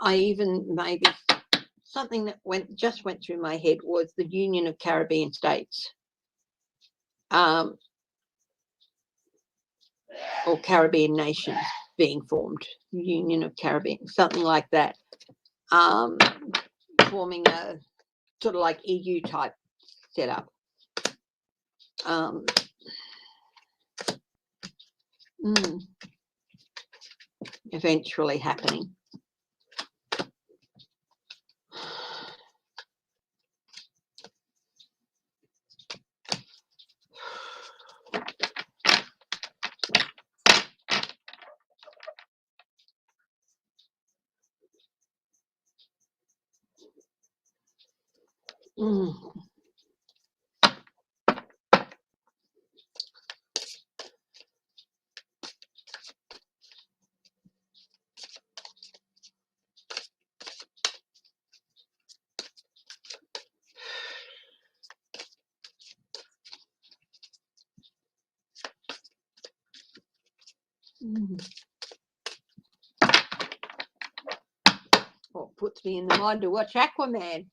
I even maybe something that just went through my head was the Union of Caribbean States, or Caribbean nations being formed, Union of Caribbean, something like that, forming a sort of like EU type setup. Eventually happening. Well, it puts me in the mind to watch Aquaman.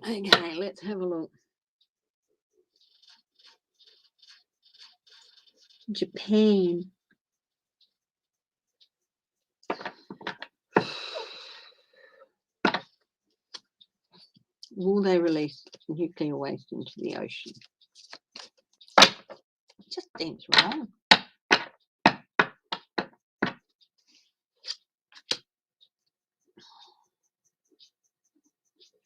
Okay, let's have a look. Japan. Will they release nuclear waste into the ocean? It just seems wrong.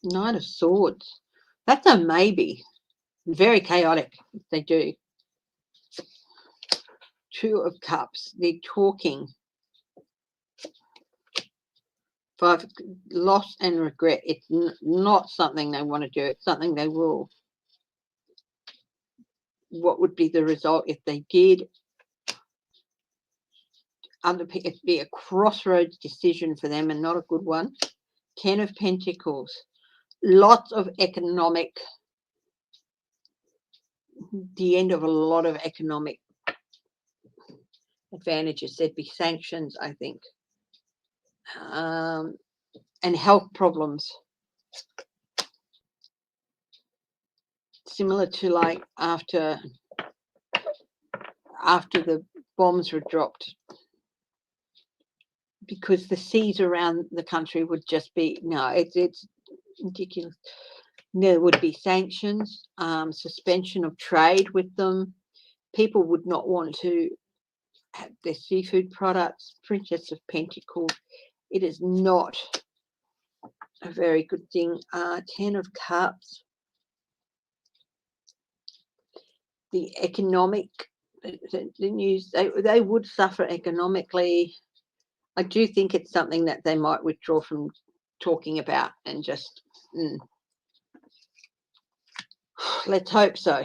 Knight of Swords. That's a maybe. Very chaotic if they do. 2 of Cups. They're talking. 5, loss and regret. It's not something they want to do. It's something they will. What would be the result if they did? It'd be a crossroads decision for them and not a good one. 10 of Pentacles. Lots of economic, the end of a lot of economic advantages. There'd be sanctions, I think, and health problems, similar to like after the bombs were dropped, because the seas around the country would just be, no, it's ridiculous. There would be sanctions, suspension of trade with them. People would not want to have their seafood products. Princess of Pentacles. It is not a very good thing. 10 of Cups. The economic, the news, they would suffer economically. I do think it's something that they might withdraw from talking about and just, let's hope so.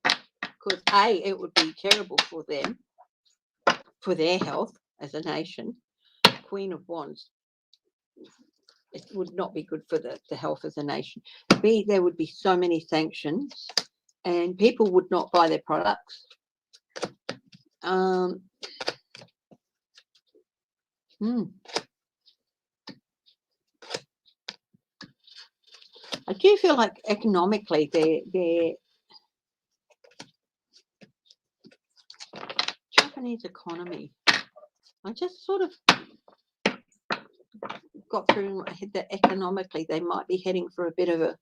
Because A, it would be terrible for them, for their health as a nation. Queen of Wands, it would not be good for the health as a nation. B, there would be so many sanctions and people would not buy their products. I do feel like economically their Japanese economy, I just sort of got through in my head that economically they might be heading for a bit of a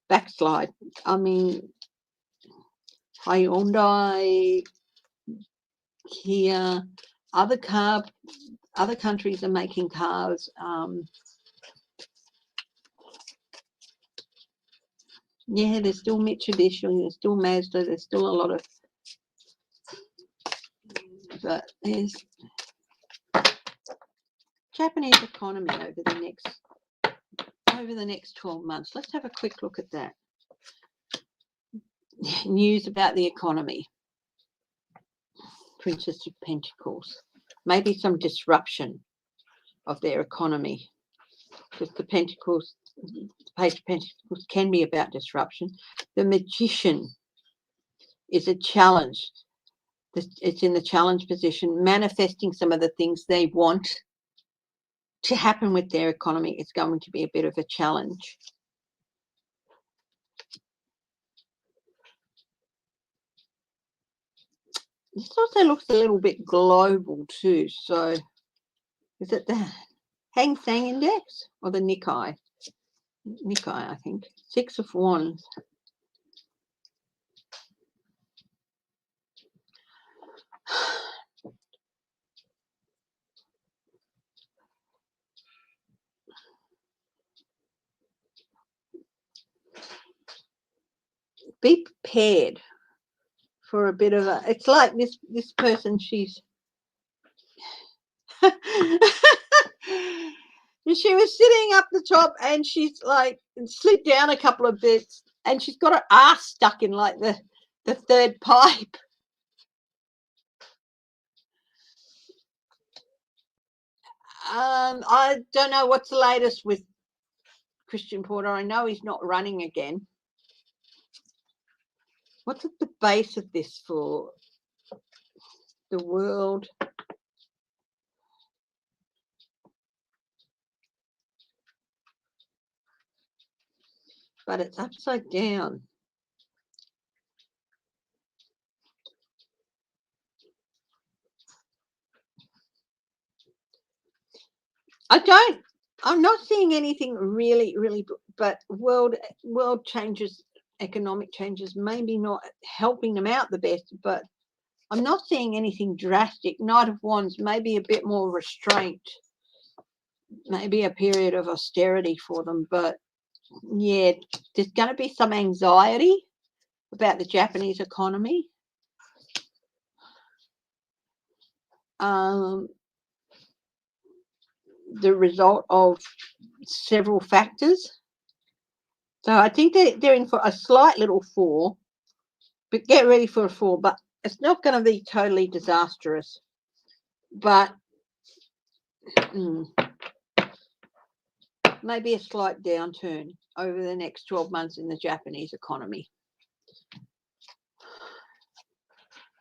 backslide. I mean, Hyundai, Kia, other countries are making cars. Yeah, there's still Mitsubishi, there's still Mazda, there's still a lot of, but there's Japanese economy over the next 12 months. Let's have a quick look at that. News about the economy. Princess of Pentacles. Maybe some disruption of their economy. Because the Pentacles, the Page of Pentacles can be about disruption. The Magician is a challenge. It's in the challenge position, manifesting some of the things they want to happen with their economy. It's going to be a bit of a challenge. This also looks a little bit global too. So is it the Hang Seng Index or the Nikkei? Nikkei, I think. 6 of Wands. Be prepared for a bit of a, it's like this person, she's she was sitting up the top and she's like slid down a couple of bits and she's got her ass stuck in like the third pipe. I don't know what's the latest with Christian Porter. I know he's not running again. What's at the base of this for the world? But it's upside down. I'm not seeing anything really, but world changes, economic changes, maybe not helping them out the best, but I'm not seeing anything drastic. Knight of Wands, maybe a bit more restraint, maybe a period of austerity for them, but yeah, there's going to be some anxiety about the Japanese economy. The result of several factors. So I think they're in for a slight little fall, but get ready for a fall. But it's not going to be totally disastrous. But maybe a slight downturn over the next 12 months in the Japanese economy.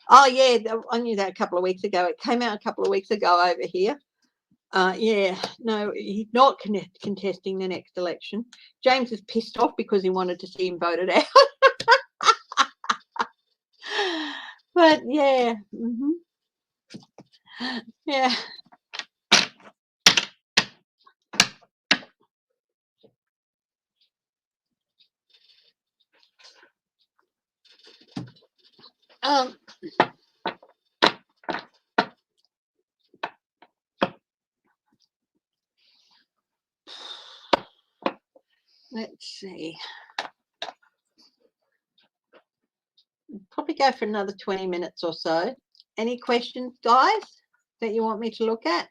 Oh, yeah, I knew that a couple of weeks ago. It came out a couple of weeks ago over here. Yeah, no, he's not contesting the next election. James is pissed off because he wanted to see him voted out. But yeah, yeah. Let's see. Probably go for another 20 minutes or so. Any questions, guys, that you want me to look at?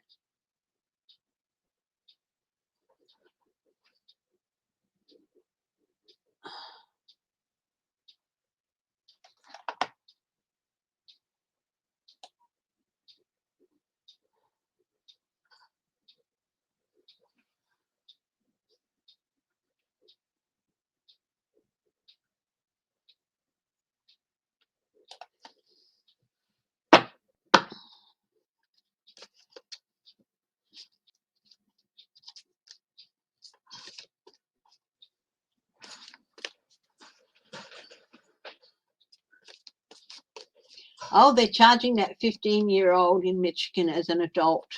Oh, they're charging that 15-year-old in Michigan as an adult.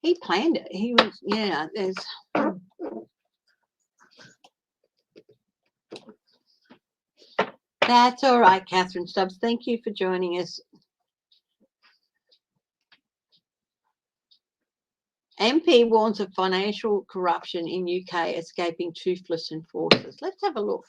He planned it. He was, yeah, there's. That's all right, Catherine Stubbs. Thank you for joining us. MP warns of financial corruption in UK escaping toothless enforcers. Let's have a look.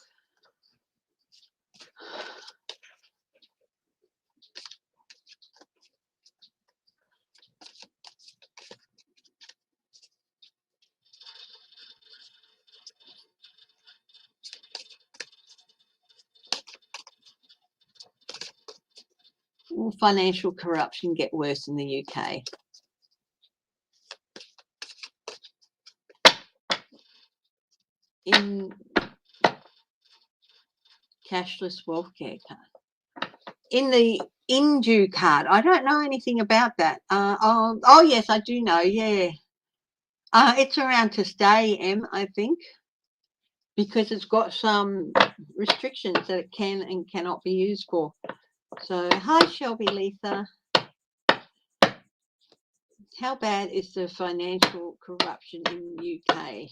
Will financial corruption get worse in the UK? In cashless welfare card. In the Indue card, I don't know anything about that. Oh yes, I do know. Yeah, it's around to stay, I think, because it's got some restrictions that it can and cannot be used for. So, hi Shelby Letha. How bad is the financial corruption in the UK?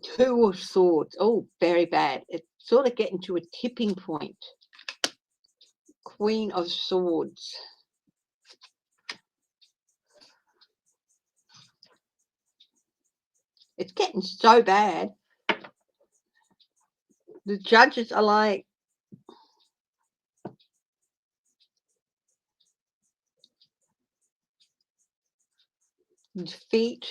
Two of Swords. Oh, very bad. It's sort of getting to a tipping point. Queen of Swords. It's getting so bad. The judges are like, defeat,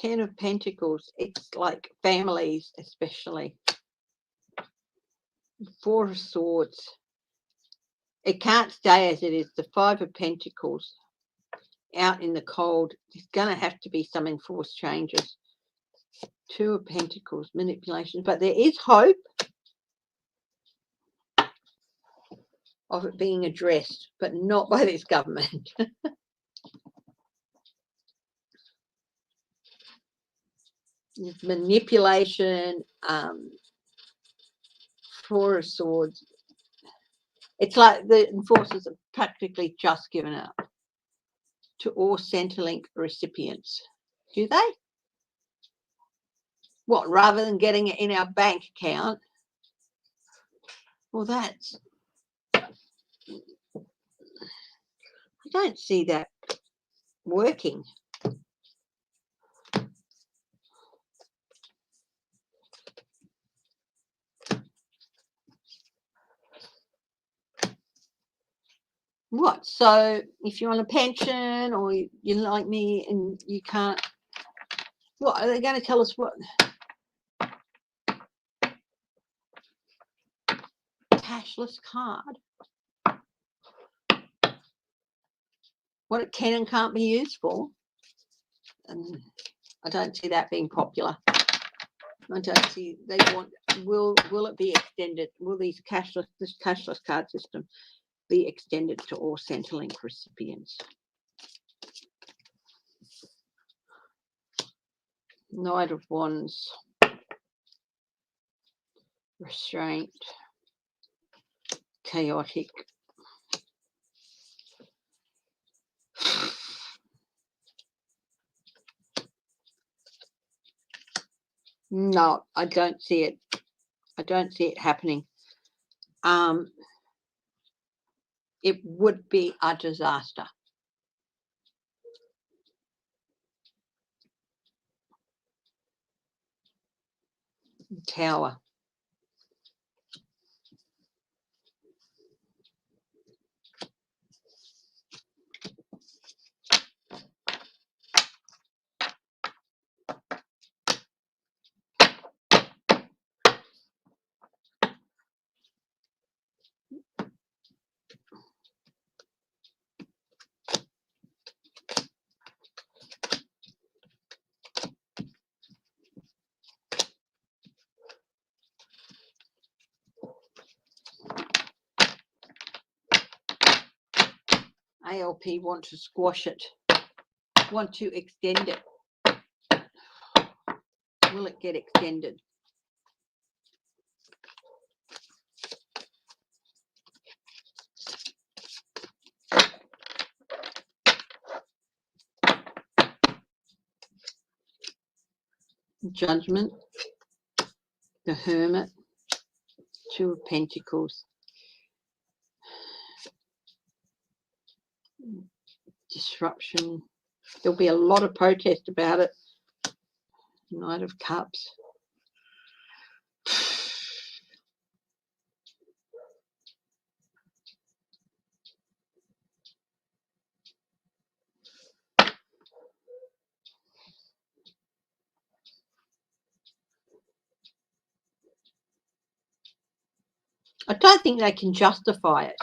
10 of Pentacles. It's like families, especially. 4 of Swords. It can't stay as it is. The 5 of Pentacles. Out in the cold. There's going to have to be some enforced changes. 2 of Pentacles. Manipulation. But there is hope of it being addressed, but not by this government. Manipulation, 4 of Swords. It's like the enforcers have practically just given up to all Centrelink recipients. Do they? What, rather than getting it in our bank account? Well, that's... I don't see that working. What? So if you're on a pension or you're like me and you can't, what are they going to tell us? What cashless card? What it can and can't be used for? And I don't see that being popular. I don't see they want. Will it be extended? Will this cashless card system be extended to all Centrelink recipients? Knight of Wands, restraint, chaotic. No, I don't see it. I don't see it happening. It would be a disaster. Tower. ALP want to squash it, want to extend it. Will it get extended? Judgment, the Hermit, Two of Pentacles, disruption. There'll be a lot of protest about it. Knight of Cups. I don't think they can justify it.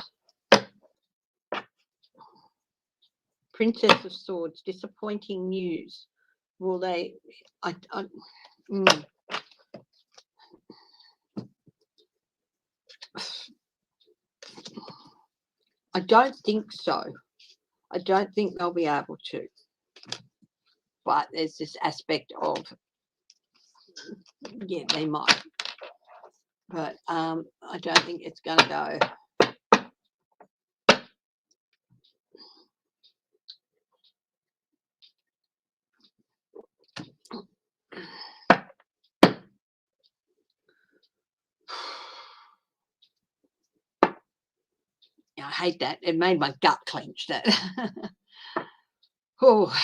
Princess of Swords, disappointing news. Will they? I don't think so. I don't think they'll be able to. But there's this aspect of, yeah, they might. But I don't think it's going to go. I hate that. It made my gut clench, that. Oh.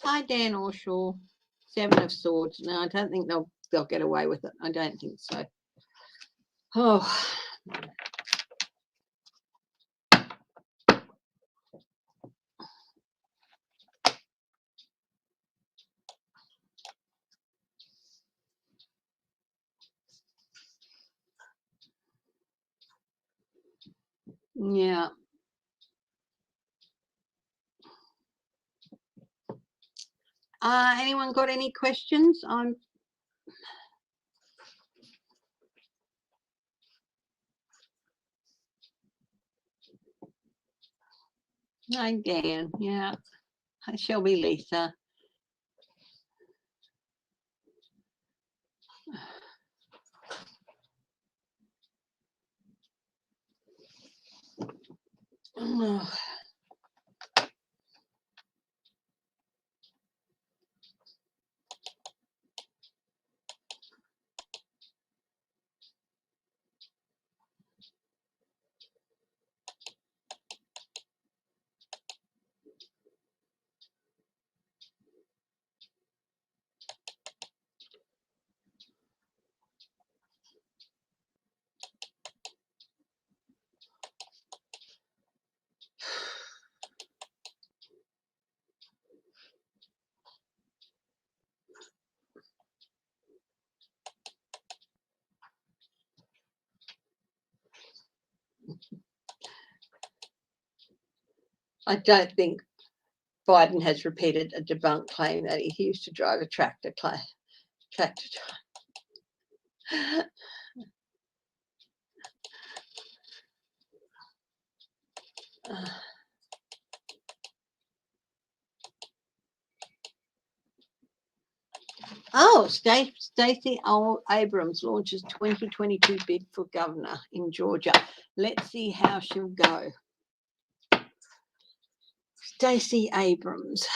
Hi, Dan Orshaw. Seven of Swords. No, I don't think they'll get away with it. I don't think so. Oh. Yeah. Anyone got any questions? Hi, Dan. Yeah. Hi, Shelby, Lisa. Oh. I don't think Biden has repeated a debunked claim that he used to drive a tractor. Oh, Stacey Abrams launches 2022 bid for governor in Georgia. Let's see how she'll go. Stacey Abrams.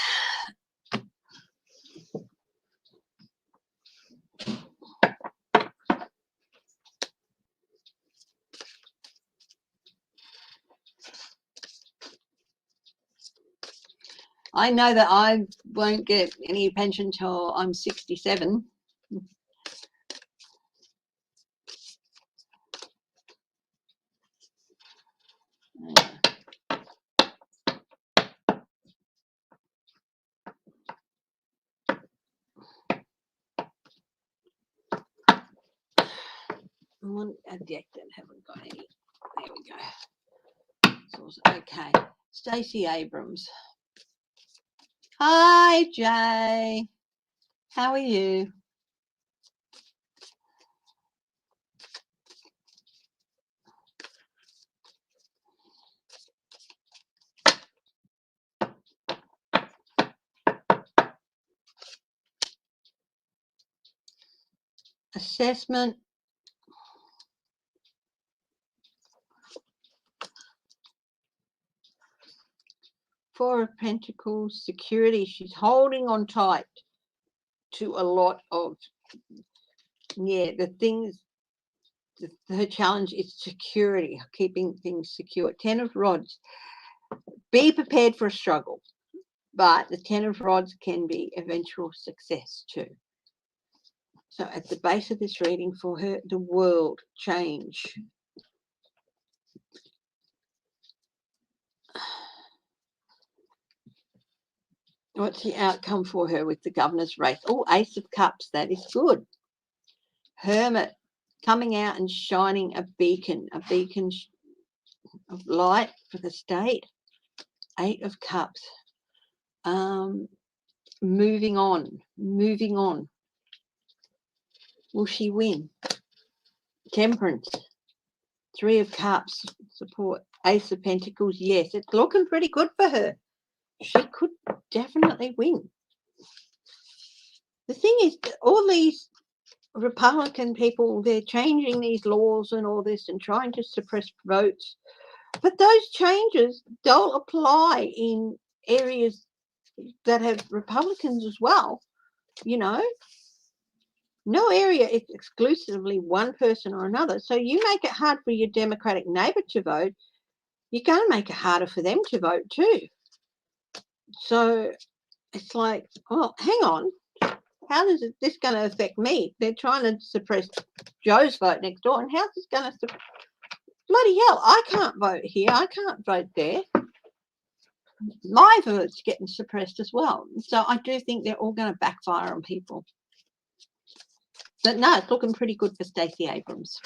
I know that I won't get any pension till I'm 67. One addicted, haven't got any. There we go. Okay, Stacey Abrams. Hi, Jay. How are you? Assessment. Four of Pentacles, security. She's holding on tight to a lot of, the things. Her challenge is security, keeping things secure. 10 of Rods. Be prepared for a struggle, but the 10 of Rods can be eventual success too. So at the base of this reading for her, the world change. What's the outcome for her with the governor's race? Oh, Ace of Cups, that is good. Hermit, coming out and shining a beacon of light for the state. 8 of Cups. Moving on. Will she win? Temperance. 3 of Cups, support. Ace of Pentacles, yes, it's looking pretty good for her. She could definitely win. The thing is, all these Republican people, they're changing these laws and all this and trying to suppress votes. But those changes don't apply in areas that have Republicans as well. No area is exclusively one person or another. So you make it hard for your Democratic neighbor to vote, you're going to make it harder for them to vote too. So it's like, well, hang on. How is this going to affect me? They're trying to suppress Joe's vote next door. And how's this going to suppress? Bloody hell, I can't vote here. I can't vote there. My vote's getting suppressed as well. So I do think they're all going to backfire on people. But no, it's looking pretty good for Stacey Abrams.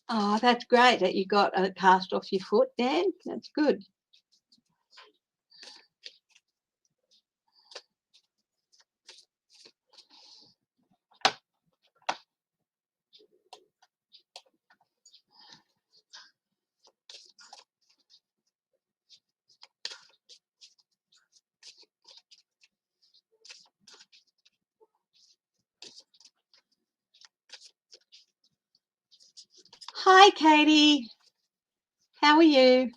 Oh, that's great that you got a cast off your foot, Dan. That's good. Hi, Katie. How are you?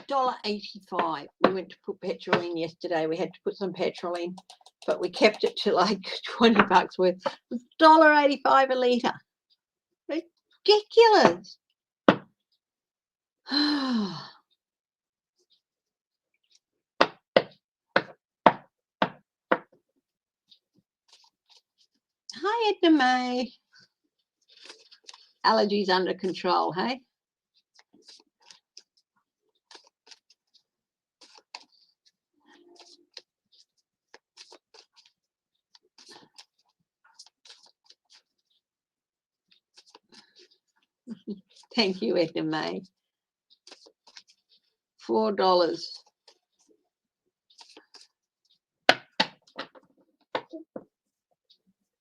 $1.85. We went to put petrol in yesterday. We had to put some petrol in, but we kept it to like 20 bucks worth. $1.85 a litre. Ridiculous. Hi, Edna May. Allergies under control, hey? Thank you, Edna May. $4.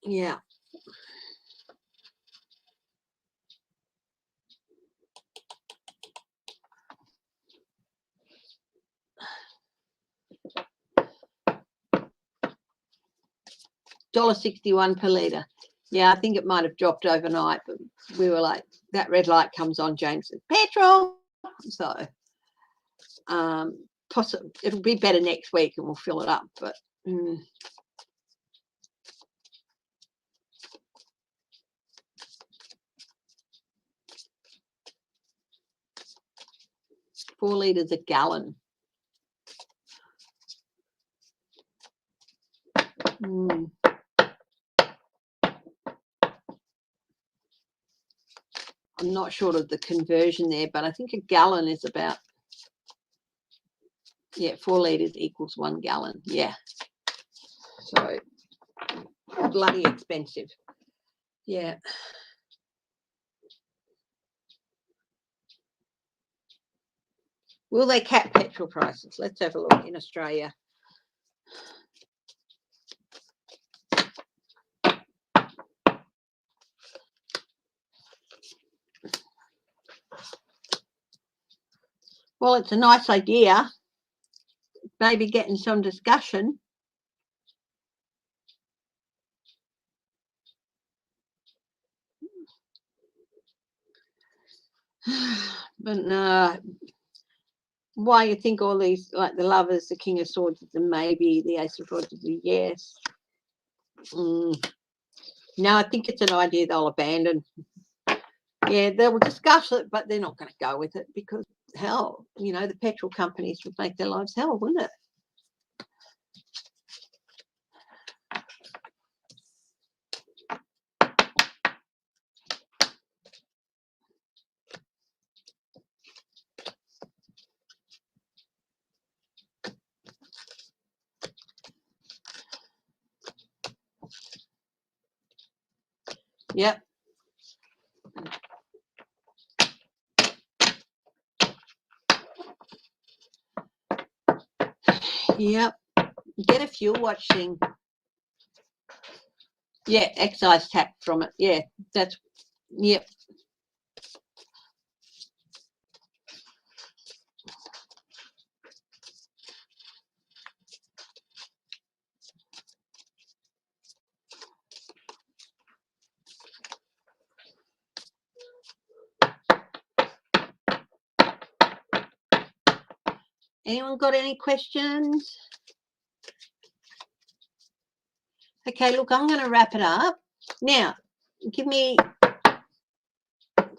Yeah. $1.61 per litre. Yeah, I think it might have dropped overnight, but we were like, that red light comes on, James said, petrol. So possibly it'll be better next week and we'll fill it up. But 4 litres a gallon. I'm not sure of the conversion there, but I think a gallon is about, 4 litres equals 1 gallon. Yeah. So bloody expensive. Yeah. Will they cap petrol prices? Let's have a look in Australia. Well, it's a nice idea. Maybe getting some discussion. But no, why you think all these, like the Lovers, the King of Swords, the maybe, the Ace of Swords, the yes. No, I think it's an idea they'll abandon. Yeah, they will discuss it, but they're not going to go with it because, hell, you know, the petrol companies would make their lives hell, wouldn't it? Yep. Yep. Get a fuel watch thing. Yeah, excise tax from it. Yeah, that's, yep. Anyone got any questions? Okay, look, I'm going to wrap it up. Now, give me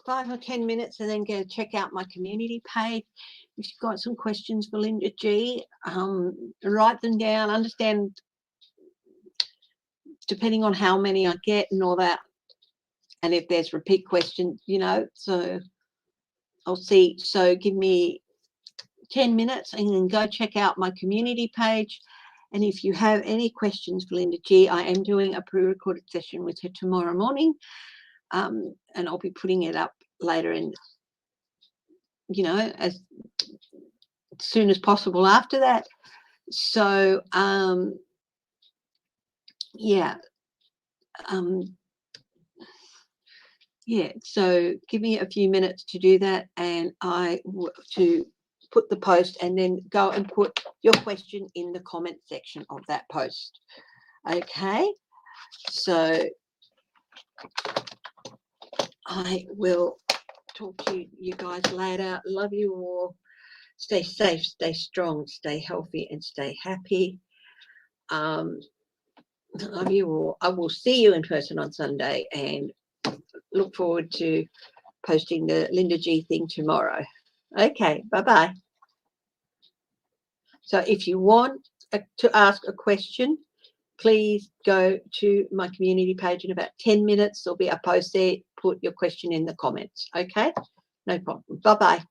5 or 10 minutes and then go check out my community page. If you've got some questions for Linda G, write them down, understand, depending on how many I get and all that, and if there's repeat questions, you know, so I'll see. So give me 10 minutes and then go check out my community page. And if you have any questions for Linda G, I am doing a pre-recorded session with her tomorrow morning, and I'll be putting it up later in, you know, as soon as possible after that. So, yeah. Yeah, so give me a few minutes to do that, and to put the post, and then go and put your question in the comment section of that post. Okay, so I will talk to you guys later. Love you all. Stay safe, stay strong, stay healthy, and stay happy. Love you all. I will see you in person on Sunday, and look forward to posting the Linda G thing tomorrow. Okay, bye-bye. So if you want to ask a question, please go to my community page in about 10 minutes. There'll be a post there. Put your question in the comments. Okay, no problem. Bye-bye.